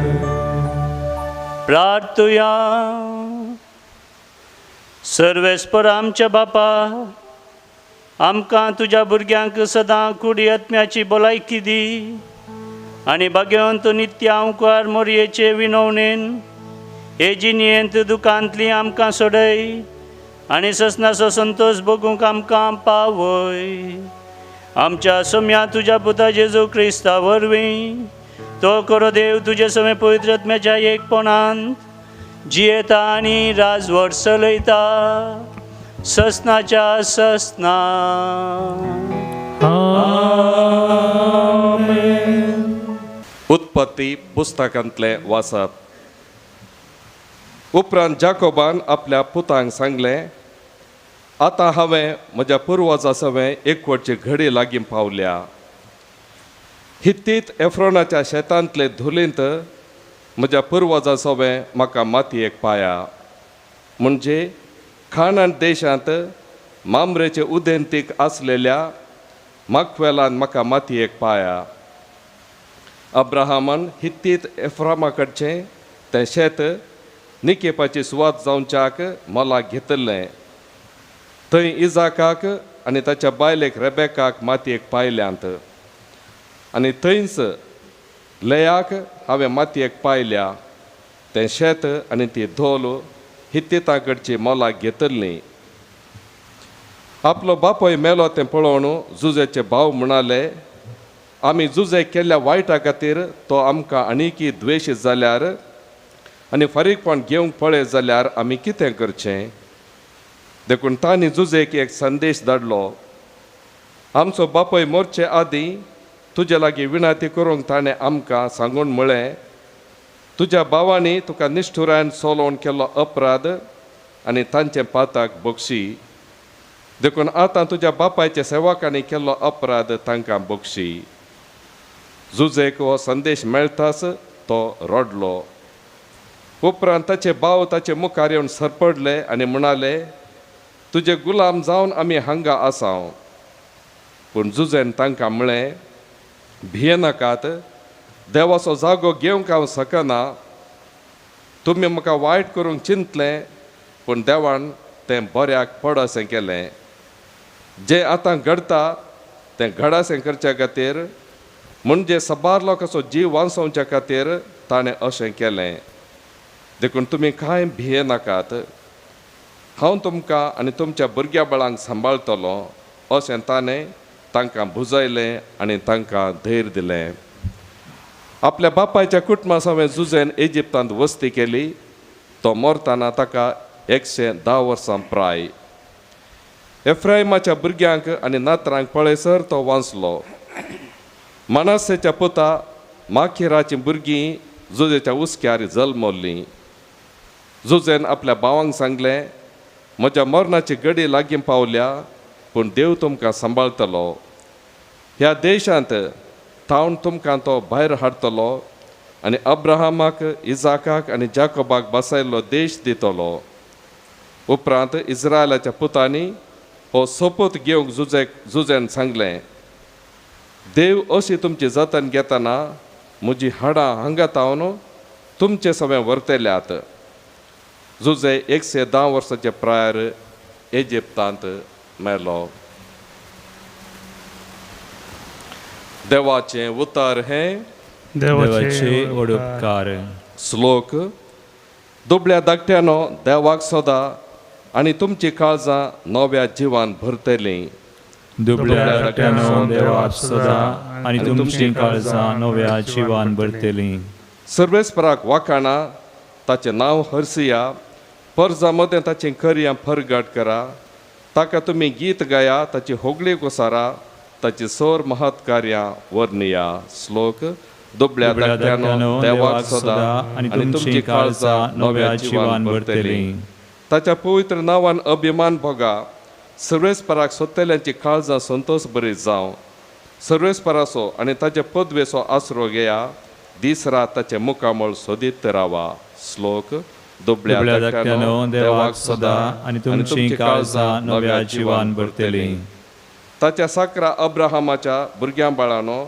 [SPEAKER 4] प्रार्थुया. सर्वेस्पर आमच्या बापा आमकां तुज्या भुरग्यांक सदां कुडी आत्म्याची भलायकी दी आनी भाग्यवंत नित्य अंकार मोरयेचे विनवणेन हे जिणयेंत दुखांतली आमकां सोडय आनी ससनाचो संतोश भोगूंक आमकां पावय. आमच्या सोम्या तुज्या पुता जेजू क्रिस्ता वरवीं तो करो देव तुझे समय पवित्र आत्म्याच्या एकपणांत जियेता आनी राजवट चलयता ससनाच्या ससना.
[SPEAKER 5] उत्पत्ती पुस्तकांतले वाचप. उपरांत जाकोबान आपल्या पुतांक सांगलें, आतां हांवें म्हज्या पुर्वजां सवें एकवटची घडी लागीं पावल्या. हित्तीत एफ्रोनाच्या शेतांतले धुलींत म्हज्या पुर्वजां सवें म्हाका मातयेक पाया. म्हणजे खानान देशांत मामरेचे उदेंतीक आसलेल्या माकवेलान म्हाका मातयेक पाया. अब्राहामान हित्तीत एफ्रामा कडचें तें शेत निकेपाची सुवात जावच्याक मोलाक घेतलें. थंय इजाकाक आनी ताच्या बायलेक रेबेकाक मातयेक पायल्यांत. आनी थंयच लेयाक हांवें मातयेक पायल्या. तें शेत आनी ती धोल हित्तीतां कडची मोलाक घेतलीं. आपलो बापोय मेलो तें पळोवन जुजेचे भाव म्हणाले, आमी जुजे केल्ल्या वायटा खातीर तो आमकां आनीकी द्वेश जाल्यार आनी फारीकपण घेवंक पळय जाल्यार आमी कितें करचें. देखून तांणी जुजेक एक संदेश धाडलो. आमचो बापोय मोरचे आदीं तुजे लागीं विनंती करूंक ताणें आमकां सांगून म्हळें, तुज्या भावांनी तुका निश्ठुरान सोलोवन केल्लो अपराध आनी तांचे पाताक बक्षी. देखून आतां तुज्या बापायच्या सेवकांनी केल्लो अपराध तांकां बक्षी. जुजेक हो संदेश मेळटाच तो रडलो. उपरांत ताचे भाव ताचे मुखार येवन सरपडले आनी म्हणाले, तुजे गुलाम जावन आमी हांगा आसाव. पूण जुजेन तांकां म्हळें, भियेनाकात, देवाचो जागो घेवंक हांव सकना. तुमी म्हाका वायट करूंक चिंतलें, पूण देवान तें बऱ्याक पडोसें केलें. जें आतां घडटा तें घडासें करच्या खातीर, म्हणजे सबार लोकांचो जीव वांचोवच्या खातीर ताणें अशें केलें. देखून तुमी कांय भियेनाकात. हांव तुमकां आनी तुमच्या भुरग्या बाळांक सांबाळटलो, अशें ताणें तांकां बुजयलें आनी तांकां धैर्य दिलें. आपल्या बापायच्या कुटुंबा सवें जुजेन इजिप्तांत वस्ती केली. तो मरतना ताका 110 वर्सां प्राय. एफ्राइमाच्या भुरग्यांक आनी नातरांक पळयसर तो वांचलो. मनासेच्या पुता माखीराची भुरगीं जुजेच्या उस्क्यार जल्मल्लीं. जुजेन आपल्या भावांक सांगलें, म्हज्या मरणाची घडी लागीं पावल्या, पूण देव तुमकां सांबाळटलो. ह्या देशांत थावन तुमकां तो भायर हाडटलो आनी अब्राहमाक, इजाकाक आनी जाकोबाक बसयल्लो देश दितलो. उपरांत इस्रायलाच्या पुतांनी हो सोपूत घेवंक जुजेन सांगलें, देव अशी तुमची जतन घेतना म्हजी हाडां हांगा तावन तुमचे सवें व्हरतल्यात. जुजे 110 वर्साचे प्रायर इजिप्तांत मेलो. देवाचें उतर हें
[SPEAKER 2] देवाचे उपकार.
[SPEAKER 5] श्लोक. दुबळ्या धाकट्यानो देवाक सोदा आनी तुमची काळजां नव्या जिवान भरतलीं.
[SPEAKER 2] दुबळ्या धाकट्यानो देवाक सोदा आनी तुमची काळजां नव्या जिवान भरतलीं.
[SPEAKER 5] सर्वेस्पराक वाखाणा, ताचें नांव हरसिया. पर्जा मदें ताचें करयां फरगट करा. ताका तुमी गीत गाया, ताची होगळी उसारा, ताची सोर महत्कार्यां वर्णिया. श्लोक. दुबळ्या धाकट्यानो देवाक सोदा आनी तुमची काळजां नव्या जिवान भरतलीं. ताच्या पवित्र नांवान अभिमान भोगा. सर्वेस्पराक सोदतल्यांची काळजां संतोश बरी जावं. सर्वेस्पराचो आनी ताचे पदवेचो आसरो घेया. दीस रात ताचे मुखामळ सोदीत रावा. श्लोक. दुबळ्या धाकट्यानो देवाक सोदा आनी तुमची काळजां नव्या जिवान भरतलीं. ताच्या साकरा अब्राहमाच्या भुरग्यां बाळांनो,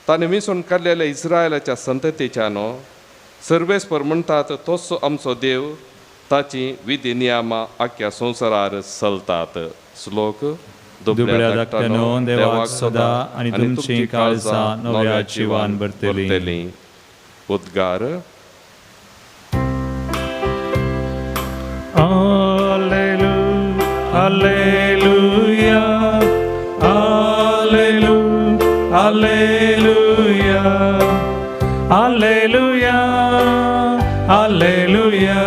[SPEAKER 5] ताणें विसरून काडलेल्या इस्रायलाच्या संततीच्यानो, सर्वेस्पर म्हणटात तोच आमचो देव. ताची विधी नियमां आख्या संवसारार चलतात. श्लोक.
[SPEAKER 2] दुबळ्या धाकट्यानो देवाक सोदा आनी तुमची काळजां नव्या जिवान भरतलीं.
[SPEAKER 5] उद्गार.
[SPEAKER 3] Alleluia, Alleluia, Alleluia, Alleluia, Alleluia,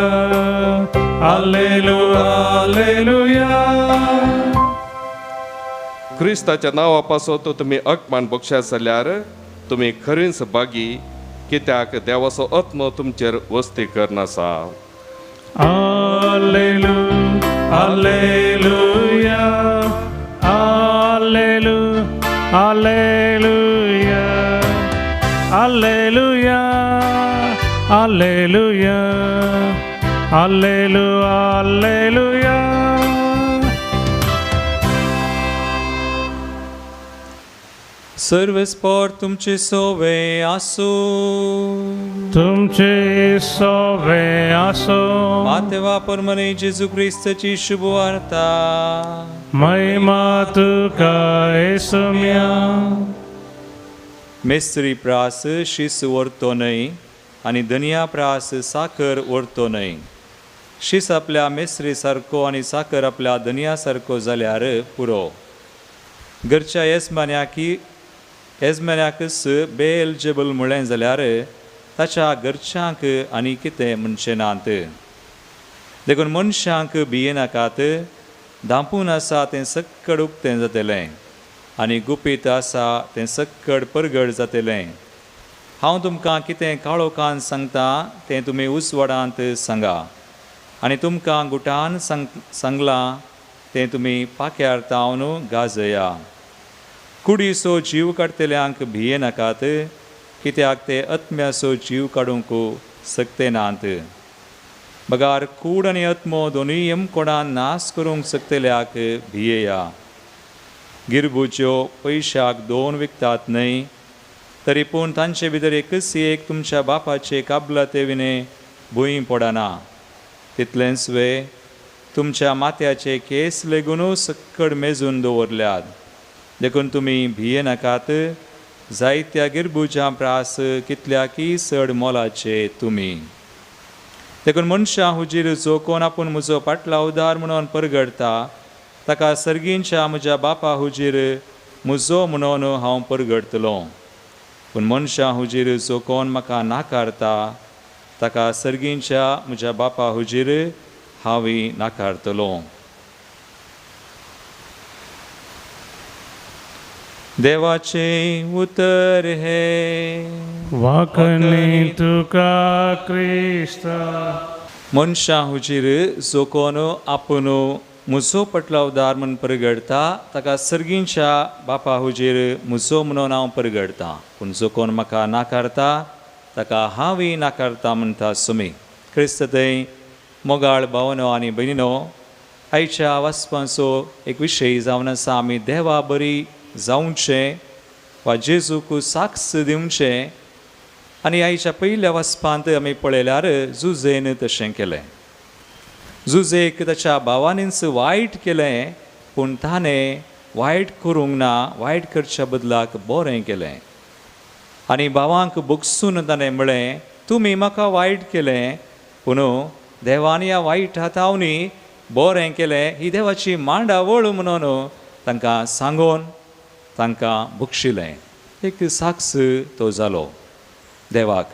[SPEAKER 3] Alleluia, Alleluia.
[SPEAKER 5] क्रिस्ताच्या नावापासून तो तुम्ही अकमान बक्षात जाल्यार तुम्ही खरींच बागी कित्याक देवाचो आत्मो तुमचेर वस्ती करनासा.
[SPEAKER 3] Alleluia, Alleluia, Alleluia, Alleluia, Alleluia, Alleluia, Alleluia, Alleluia.
[SPEAKER 2] सर्व स्पॉट तुमचे सोवे आसो.
[SPEAKER 3] तुमचे सोवे आसो.
[SPEAKER 2] मातेवा परमने जेजू ख्रिस्ताची शुभ वार्ता.
[SPEAKER 3] महिमा तुका येसुम्या.
[SPEAKER 2] मेस्त्री प्रास शीस व्हरतो न्हय आनी धनिया प्रास साकर व्हरतो न्हय. शीस आपल्या मेस्त्री सारको आनी साकर आपल्या धनिया सारको जाल्यार पुरो. घरच्या येजमान्याकच बेएल्जेबल म्हळें जाल्यार ताच्या घरच्यांक आनी कितें म्हणचें नात. देखून मनशांक भियेनाकात. धांपून आसा तें सक्कड उक्तें जातलें आनी गुपीत आसा तें सक्कड परगड जातलें. हांव तुमकां कितें काळोखान सांगता तें तुमी उजवाडांत सांगा आनी तुमकां गुटान सांगलां तें तुमी पाक्यार तावन गाजया. कुडीसो जीव काडटल्यांक भियेनाकात कित्याक ते आत्म्याचो जीव काडूंक सकते नात. बगार कूड आनी आत्मो दोनूय कोणान नाश करूंक सकतल्याक भियेया. गिरबुच्यो पयशाक 2 विकतात न्हय तरी पूण तांचे भितर एकच एक तुमच्या बापाचे काबलाते विने भुंय पडना. तितलेंच वे तुमच्या माथ्याचे केस लेगून सक्कड मेजून दवरल्यात. देखून तुमी भियेनाकात. जायत्या गिरबुजां प्रास कितल्याकी चड मोलाचे तुमी. देखून मनशां हुजीर जो कोण आपूण म्हजो पाटला उदार म्हणून परगडता ताका सर्गींच्या म्हज्या बापा हुजीर म्हजो म्हणून हांव परगडतलों. पूण मनशां हुजीर जो कोण म्हाका नाकारता ताका सर्गींच्या म्हज्या बापा हुजीर हांवूय नाकारतलों. देवाचे उतर हे
[SPEAKER 3] वाकणे तुका क्रिस्ता.
[SPEAKER 2] मनशां हुजीर जो कोण आपूण म्हजो पटला उदार म्हूण परगडता ताका सर्गींच्या बापा हुजीर म्हजो म्हणून हांव परगडतां. पूण जो कोण म्हाका नाकारता ताका हांवूय नाकारता म्हणटा सुमी. क्रिस्त थंय मोगाळ भावनो आनी भयणीनो, आयच्या वाचपाचो एक विशय जावन आसा आमी देवा बरी जावचें वा जेजूक साक्ष दिवचें. आनी आयच्या पयल्या वाचपांत आमी पळयल्यार जुजेन तशें केलें. जुजेक ताच्या भावानीच वायट केलें पूण ताणें वायट करूंक ना, वायट करच्या बदलाक बरें केलें. आनी भावांक बोगसून ताणें म्हळें तुमी म्हाका वायट केलें पूण देवान ह्या वायट हातावनी बरें केलें. ही देवाची मांडावळ म्हणून तांकां सांगून तांकां बक्षिलें. एक साक्ष तो जालो देवाक.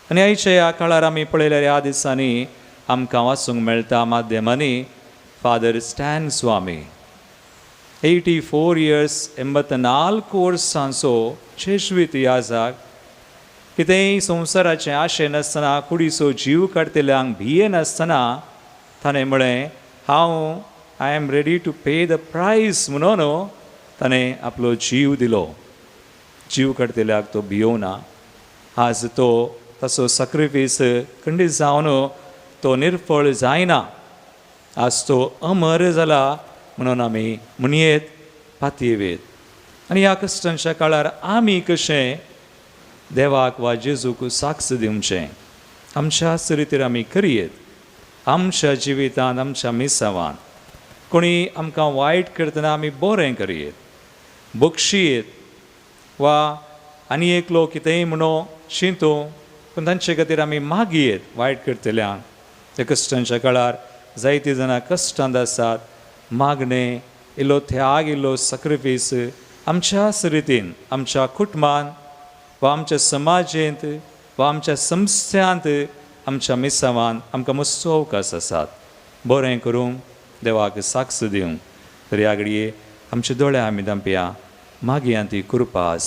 [SPEAKER 2] आनी आयच्या ह्या काळार आमी पळयल्यार ह्या दिसांनी आमकां वाचूंक मेळटा माध्यमांनी फादर स्टॅन स्वामी 84 years 84 वर्सांचो जेजुईत याजक. कितेंय संवसाराचें आशें नासतना कुडीचो जीव काडटल्यांक भियेनासतना ताणें म्हळें I am ready to pay the price म्हणून ताणें आपलो जीव दिलो. जीव काडटल्याक तो भियोना. आज तो ताचो सॅक्रिफीस खंडीत जावन तो निर्फळ जायना. आज तो अमर जाला म्हणून आमी म्हणयेत पातयेवेत. आनी ह्या कश्टांच्या काळार आमी कशें देवाक वा जेजूक साक्ष दिवचें आमच्या चरितेर आमी करयेत. आमच्या जिवितांत आमच्या मिसावान कोणी आमकां वायट करतना आमी बरें करयेत, बक्षियेत वा आनी एकलो कितेंय म्हणो शिंतो पूण तांचे खातीर आमी मागयेत वायट करतल्यांक. त्या कश्टांच्या काळार जायतीं जाणां कश्टांत आसात. मागणें इल्लो त्याग, इल्लो सॅक्रिफीस आमच्या रितीन, आमच्या कुटुंबान वा आमच्या समाजेंत वा आमच्या समस्यांत आमच्या मिसावान आमकां मस्तो अवकाश आसात. बरें करूंक देवाक साक्ष दिवंक. तर ह्या घडये आमचे दोळे आमी धांपया, मागया ती कृपास.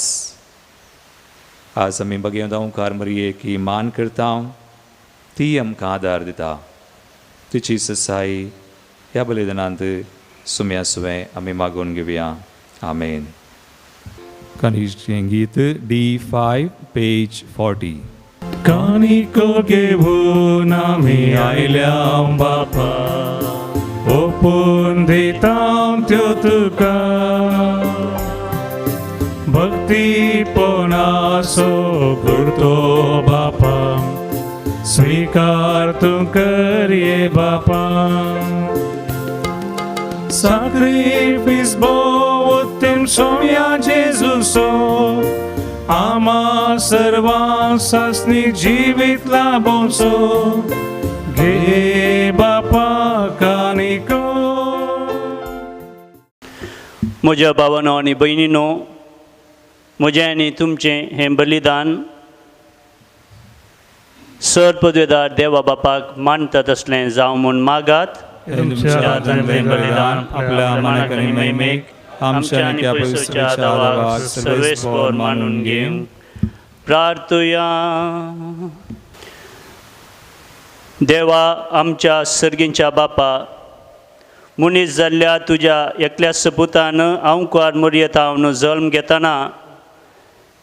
[SPEAKER 2] आज आमी बगयत ओंकार मरये की मान करता, ती आमकां आदार दिता. तिची ससाई ह्या बलिदानांत सुम्या सुवें आमी मागून घेवया. आमेन. काणयेचें गीत D5 पेज 40.
[SPEAKER 3] कानिको घेऊन आम्ही आयल्या बापा, ओपून दिता त्यो तुका. भक्तीपणाचो करतो बापा, स्वीकार तूं करये बापा. Sacrifice उत्तम सोम्या जेजूसो, आम्हा सर्वांसासनी जीवित लाभोसो. घे बापा कानिको.
[SPEAKER 4] म्हज्या भावांनो आनी भयणीनो, म्हजें आनी तुमचें हें बलिदान सर पदवेदार देवा बापाक मानता तसलें जावं म्हूण मागात.
[SPEAKER 3] तुमच्या
[SPEAKER 4] आत्म्याचें बलिदान आपल्या मनाक आनी महिमेक आमच्या आनी पयसुच्या दावाक सर्वेस्पर मानून घेवंक. प्रार्थुया. देवा आमच्या सर्गींच्या बापा, मनीस जाल्ल्या तुज्या एकल्या सपुतान अंकुआर मर्यतावन जल्म घेतना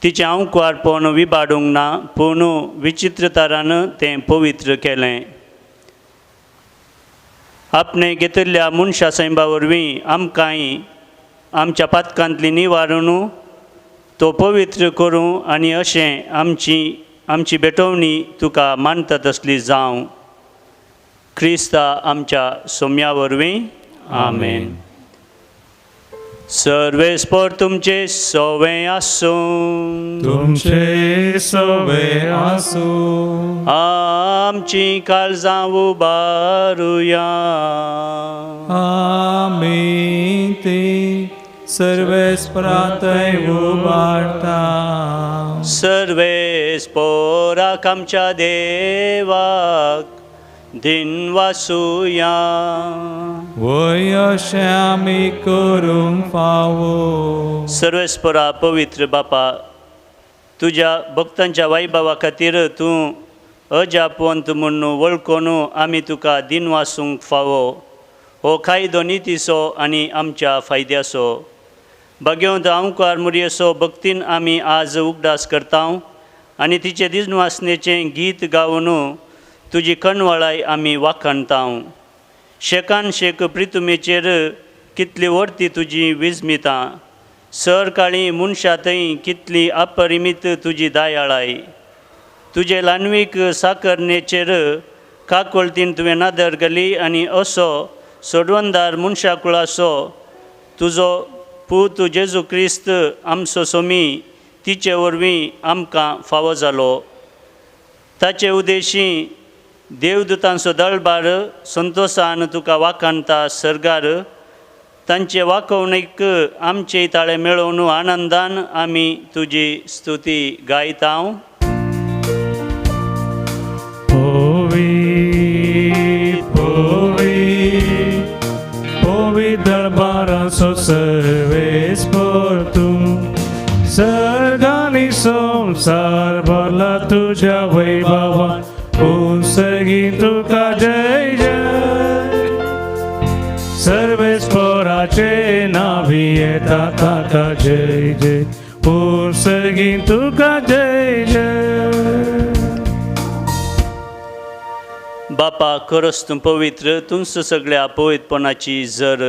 [SPEAKER 4] तिचें अंकुआरपण विबाडूंक ना, पूण विचित्रतारान तें पवित्र केलें. आपणे घेतिल्ल्या मनशा सैमा वरवीं आमकांय आमच्या पातकांतली निवारण तो पवित्र करूं आनी अशें आमची बेटवणी तुका मानता तसली जावं. क्रिस्ता आमच्या सोम्या वरवीं. आमेन. सर्वेस्पर तुमचे सोवें आसूं.
[SPEAKER 3] तुमचे सवे आसूं.
[SPEAKER 4] आमची काळजां उबारुया.
[SPEAKER 2] आमी ते सर्वेस्परांतय उबारता.
[SPEAKER 4] सर्वेस्पराक आमच्या देवाक दिनवासुया.
[SPEAKER 2] वय अशें आमी करूंक फावो.
[SPEAKER 4] सर्वेस्परा पवित्र बापा, तुज्या भक्तांच्या वैभवा खातीर तूं अजापवंत म्हूण वळखून आमी तुका दिनवासूंक फावो. हो कायदो नितीचो आनी आमच्या फायद्याचो. भगवंत अंकुआर मर्येचो भक्तीन आमी आज उगडास करता आनी तिचे दिनवासनेचें गीत गावन तुजी कणवळाय आमी वाखणता. शेकान शेक प्रितुमेचेर कितली वर्ती तुजी विजमिता. सर काळी मनशांतय कितली अपरिमीत तुजी दयाळाय. तुजे ल्हानवीक साकरणेचेर काकळतीन तुवें नादर घाली आनी असो सोडवणदार मनशा कुळाचो तुजो पूत जेजू क्रिस्त आमचो सोमी तिचे वरवीं आमकां फावो जालो. ताचे उद्देशी देवदूतांचो दळबार संतोशान तुका वाखणता सर्गार. तांचे वाखवणीक आमचे ताळे मेळोवन आनंदान आमी तुजी स्तुती गायता.
[SPEAKER 3] Povi दरबाराचो सर्वेस्पर तूं. सर्गानी संसार भरला तुझ्या वैभवान. पुंसगी तुका जय जय. सर्वेस्पराचे नावी येता ताका जय जय. पुंसगी तुका जय जय.
[SPEAKER 4] बापा खरोच तूं पवित्र. तूंच सगळ्या पवित्रपणाची जर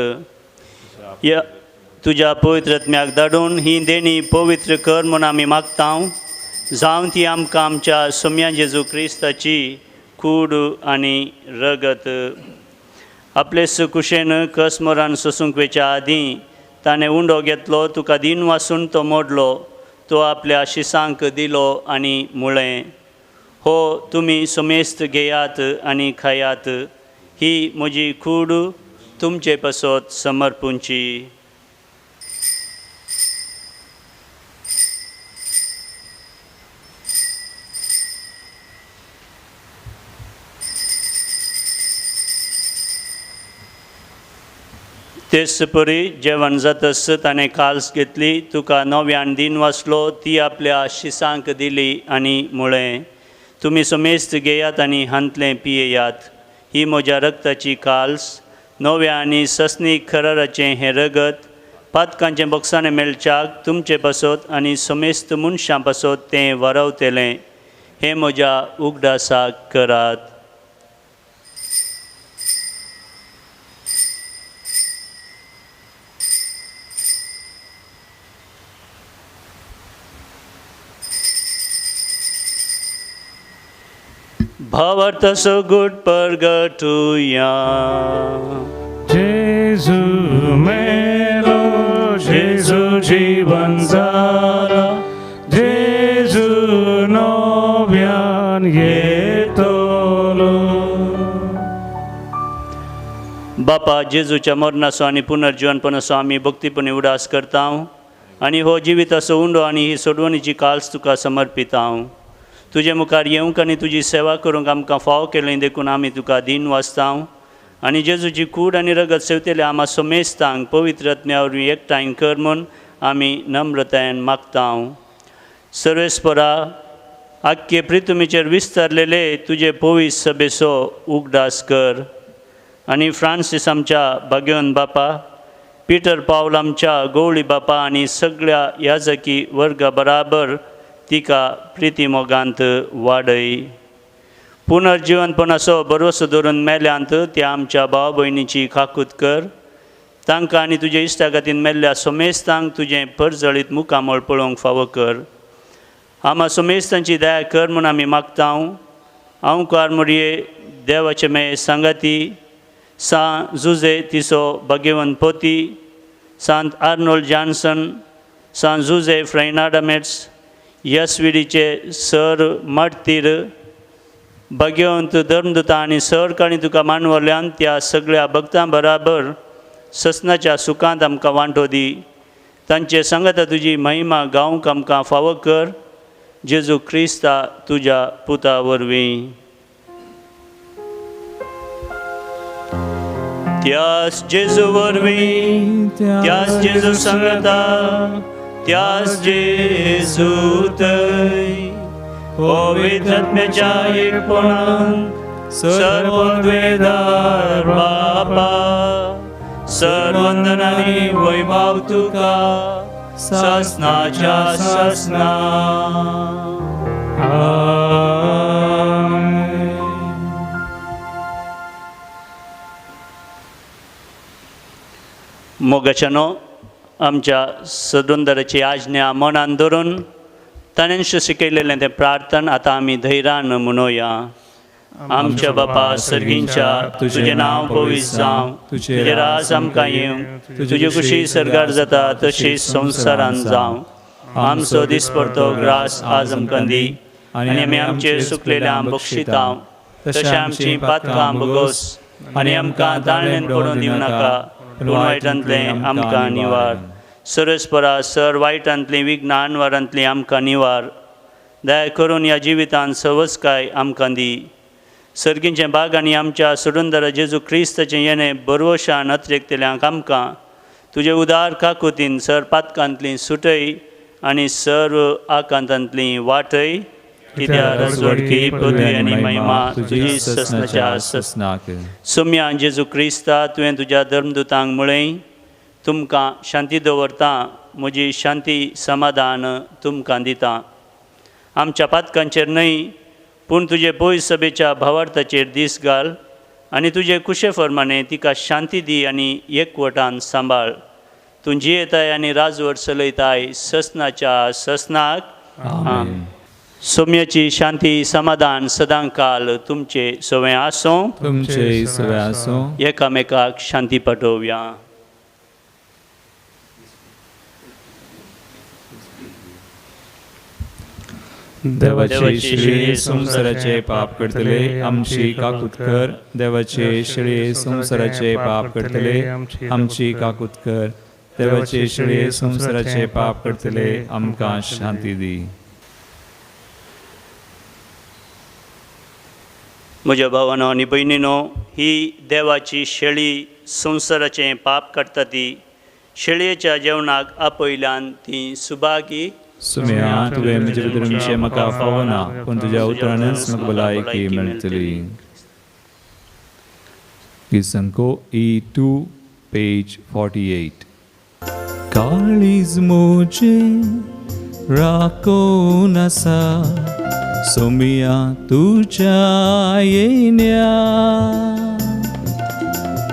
[SPEAKER 4] या तुज्या पवित्रत्म्याक धाडून ही देणी पवित्र कर म्हूण आमी मागता. जावं ती आमकां आमच्या सोम्या जेजू क्रिस्ताची कूड आनी रगत. आपलेस कुशेन कसमरान सोसूंक वेच्या आदीं ताणें उंडो घेतलो. तुका दिन वासून तो मोडलो. तो आपल्या शिसांक दिलो आनी मुळें. हो तुमी समेस्त घेयात आनी खायात. ही म्हजी कूड तुमचे पासत समर्पूंची. तेच परी जेवण जातस ताणें काल्स घेतली, तुका नव्यान दिन वाचलो, ती आपल्या शिसांक दिली आनी म्हळें, तुमी समेस्त घेयात आनी हांतलें पियेयात, ही म्हज्या रक्ताची काल्स, नव्या आनी सस्नीक खराराचें हें रगत, पातकांचें बक्षाणें मेळच्याक तुमचे पासत आनी समेस्त मनशां पासत तें वारवतलें, हें म्हज्या उगडासाक करात. भावार्थ सोगुट परगटुया.
[SPEAKER 3] जेजू मेलो, जेजू जीवन जाला, जेजू नव्यान येतलो.
[SPEAKER 4] बापा, जेजूच्या मरणाचो आनी पुनर्जीवनपणाचो आमी भक्तीपणे उडास करता आनी हो जिविताचो उंडो आनी ही सोडवणीची काल्स तुका समर्पिता. तुजे मुखार येवंक आनी तुजी सेवा करूंक आमकां फाव केलें देखून आमी तुका दिन वाचता आनी जेजूची कूड आनी रगत सेवतेले आम्हा समेस्तांक पवित्र आत्म्या वरवीं एकठांय कर म्हूण आमी नम्रतायेन मागता. सर्वेस्परा, आख्खे पृथ्वीचेर विस्तारलेले तुजे पवित्र सभेचो उगडास कर आनी फ्रांसीस आमच्या भाग्यवन बापा, पिटर पावल आमच्या गवळी बापा आनी सगळ्या याजकी वर्गा बराबर तिका प्रिती मोगांत वाडय. पुनर्जीवनपणाचो भरवसो धरून मेल्यांत त्या आमच्या भाव भयणीची काकूत कर. तांकां आनी तुजे इश्टागतीन मेल्ल्या समेस्तांक तुजें परजळीत मुखामळ पळोवंक फावो कर. आम्हा समेस्तांची दया कर म्हूण आमी मागता. हांव कारमोरये देवाचे मे सांगाती, सा जुजे तिचो भाग्यवन पोती, सांत आर्नोल्ड जॉन्सन, सांत जुजे फ्रायनाडामेट्स, यस्विडीचे सर मार्तीर, भाग्यवंत धर्मदूता आनी सर काणी तुका मानवल्यान त्या सगळ्या भक्तां बराबर ससनाच्या सुखांत आमकां वांटो दी. तांचे सांगाता तुजी महिमा गावंक आमकां फावो कर. जेजू क्रिस्ता तुज्या पुता वरवीं. त्याच जेजू वरवीं, त्याच जेजू सांगता, त्याच जेजू थंय पवित्र आत्म्याच्या एकपणान सर्ववेदार बापा, सर्वंदनांनी वैभव तुका ससनाच्या ससना. मोगाच्यानो, आमच्या सदुंदराची आज्ञा मनान धरून ताणें शिकयलेलें तें प्रार्थना आतां आमी धैर्यान म्हणुया. आमच्या बापा सर्गींच्या, तुजें नांव पवित्र जावं, तुजें राज आमकां येवं, तुजी खुशी सर्गार जाता तशीच संवसारांत जावं. आमचो दिसपरतो ग्रास आज आमकां दी आनी आमी आमचेर सुकलेल्यांक बक्षिता, तशें आमची पातकां भोगोस आनी आमकां ताळणेंत पडूंक दिवं नाका, पूण वायटांतलें आमकां निवार. सरस्परा, सर वायटांतलीं विघ्नां आनवारांतलीं आमकां निवार. दया करून ह्या जिवितांत सवस्काय आमकां दी. सर्गींचें बाग आनी आमच्या सुडुंदर जेजू क्रिस्ताचें येणें बरवशान अत्रेकतेल्यांक आमकां तुजे उदार काकुतीन सर पातकांतलीं सुटय आनी सर्व आकांतांतलीं वाटय. कित्या रजवडकी, पदवी आनी महिमा तुजी ससनाच्या ससनाक. सुम्या जेजू क्रिस्ता, तुवें तुज्या धर्मदुतांक म्हळें, तुमकां शांती दवरता, म्हजी शांती समाधान तुमकां दिता. आमच्या पातकांचेर न्हय, पूण तुजे पवित्र सभेच्या भावार्थाचेर दीस घाल आनी तुजे कुशे फर्माणे तिका शांती दी आनी एकवटान सांबाळ. तूं जियेताय आनी राजवट चलयताय ससनाच्या ससनाक. सोम्याची शांती समाधान सदां काल तुमचे सवय आसूं.
[SPEAKER 2] तुमचे सवय आसूं.
[SPEAKER 4] एकामेकाक शांती पाठोवया.
[SPEAKER 2] देवाचे शिळे संसाराचे पाप करतले आमची काकूत कर. देवाचे शिळे संसाराचे पाप करतले आमची काकूत कर. देवाचे शिळे संसाराचे पाप करतले आमकां शांती दी.
[SPEAKER 4] म्हज्या भावानो आनी भयणीनो, ही देवाची शेळी संवसाराचें पाप काडटा ती शेळयेच्या जेवणाक आपयल्यान ती सुभागी
[SPEAKER 2] सुम्या तुवें म्हजे भितर विशय म्हाका फावना पूण तुज्या उतरानच म्हाका भलायकी मेळटली. गिसंको E2 पेज 48. काळीज मोजे राखून आसा सोमिया तुज्या येण्या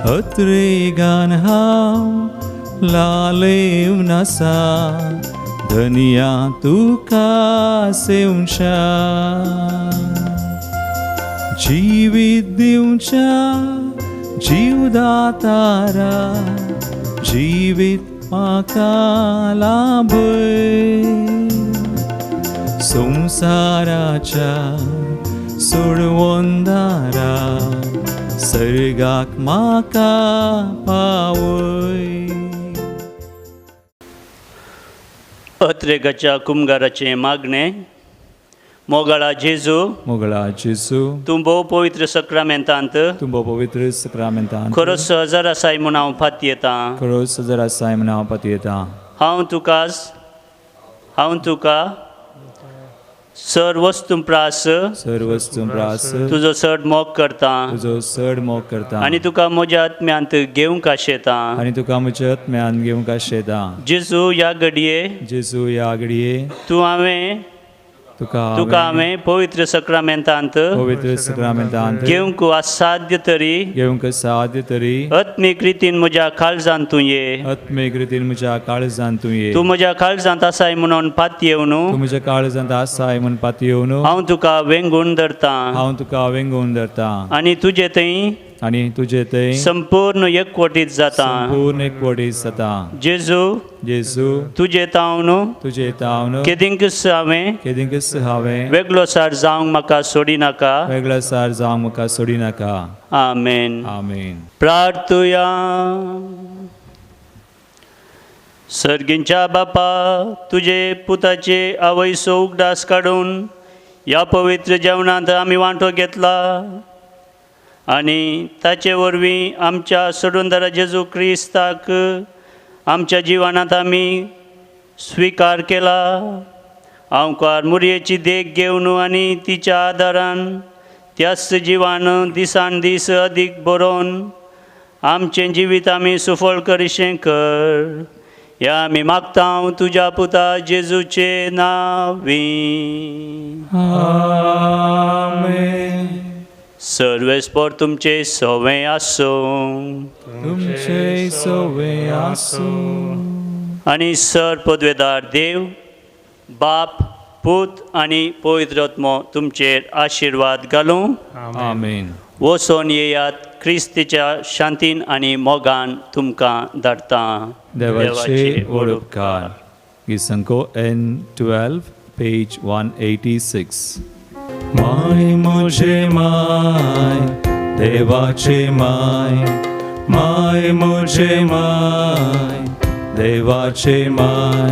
[SPEAKER 2] हत्रेगान हांव लालेवन आसा धनिया तुका सेवशा जिवीत दिवच्या जीवदातारा जिवीत म्हाका लाभय संसाराच्या सोडवंदारा सर्गाक म्हाका पावय.
[SPEAKER 4] अत्रेगाच्या कुमगाराचें मागणें. मोगाळा जेजू
[SPEAKER 2] मोगळा जेजू
[SPEAKER 4] तूं भोव पवित्र सक्रामेंतांत
[SPEAKER 2] तूं भोव पवित्र सक्रामेंतांत
[SPEAKER 4] खरोच सहजार आसाय म्हूण हांव फाती येतां.
[SPEAKER 2] खरोच जर आसाय म्हूण हांव फाती येतां.
[SPEAKER 4] हांव तुका सर वस्तू प्रास
[SPEAKER 2] सर्वस्तू प्रास
[SPEAKER 4] तुजो चड मोग करता
[SPEAKER 2] तुजो चड मोग करता
[SPEAKER 4] आनी तुका म्हज्या आत्म्यांत घेवंक आशेता.
[SPEAKER 2] आनी तुका म्हज्या आत्म्यान घेवंक आशेता.
[SPEAKER 4] जेजू ह्या घडये
[SPEAKER 2] जेजू ह्या घडये
[SPEAKER 4] तुका
[SPEAKER 2] तुका
[SPEAKER 4] हांवें पवित्र सक्रामेंतांत
[SPEAKER 2] पवित्र सक्रामेंतांत
[SPEAKER 4] घेवंक असाध्य तरी
[SPEAKER 2] घेवंक साध्य तरी
[SPEAKER 4] आत्मीक रितीन म्हज्या काळजांत तूं ये.
[SPEAKER 2] आत्मीक रितीन म्हज्या काळजांत तूं ये.
[SPEAKER 4] तूं म्हज्या काळजांत आसाय म्हणून पाती येवन
[SPEAKER 2] तूं म्हज्या काळजांत आसाय म्हूण पाती येवन
[SPEAKER 4] हांव तुका वेंगून धरतां
[SPEAKER 2] हांव तुका वेंगून धरतां.
[SPEAKER 4] आनी तुजे थंय
[SPEAKER 2] आनी तुजे थंय
[SPEAKER 4] संपूर्ण एकवटीत जाता.
[SPEAKER 2] संपूर्ण एकवटीत जाता.
[SPEAKER 4] जेजू
[SPEAKER 2] जेजू
[SPEAKER 4] तुजे तावन
[SPEAKER 2] तुजे तावन
[SPEAKER 4] केदींकच हांवें
[SPEAKER 2] केदींकच हांवें
[SPEAKER 4] वेगळो सार जावंक म्हाका सोडी नाका.
[SPEAKER 2] वेगळा सार जावंक म्हाका सोडी नाका.
[SPEAKER 4] आमेन.
[SPEAKER 2] आमेन.
[SPEAKER 4] प्रार्थुया. सर्गींच्या बापा तुजे पुताचे आवयसो उगडास काडून ह्या पवित्र जेवणांत आमी वांटो घेतला आनी ताचे वरवीं आमच्या सोडूनदारा जेजू क्रिस्ताक आमच्या जिवनांत आमी स्विकार केला. हांव कार मुरयेची देख घेवन आनी तिच्या आदारान त्याच जिवान दिसान दीस अदीक बरोवन आमचें जिवीत आमी सुफळ करिशें कर. ह्या आमी मागता तुज्या पुता जेजूचे नांवी.
[SPEAKER 2] आमेन.
[SPEAKER 4] सर्वेस्पर तुमचे सवय आसूं
[SPEAKER 2] तुमचे सवे आसूं
[SPEAKER 4] आनी सर पदवेदार देव बाप पूत आनी पवित्र आत्मो तुमचेर आशिर्वाद घालूं.
[SPEAKER 2] आमेन.
[SPEAKER 4] वचोन येयात क्रिस्तीच्या शांतीन आनी मोगान तुमकां धाडटा.
[SPEAKER 2] देवाचे वडोपकार. गिसंको N12 पेज 186. माय म्हजे माय देवाचे माय माय म्हजे माय देवाचे माय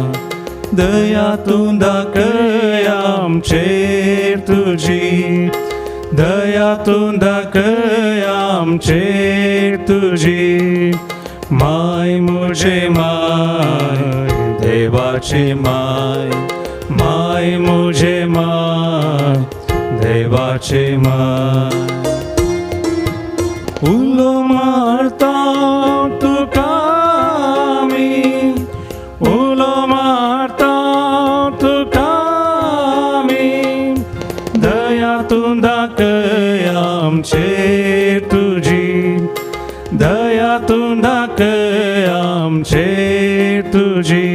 [SPEAKER 2] दयातून दाखय आमचेर तुजी दयातून दाखय आमचेर तुजी माय म्हजे माय देवाचे माय माय म्हजे माय देवाचे माय. उलो मारता तुका आमी उलो मारता तुका आमी दयातून दाखय आमचेर तुजी दयातून दाखय आमचेर तुजी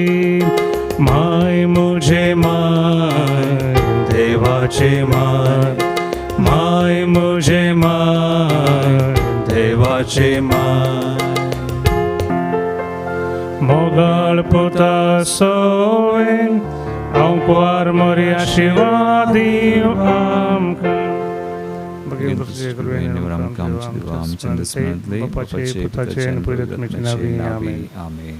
[SPEAKER 2] माय म्हजे माय देवाचे माय माय म्हजे माय देवाचे माय.
[SPEAKER 3] मोगाळ पुता सोवेन हांव कुवार मोरी आशिर्वाद दिव आमकां.
[SPEAKER 2] आमचे पुताचे आनी पवित्र आत्म्याचे नांवी. आमेन.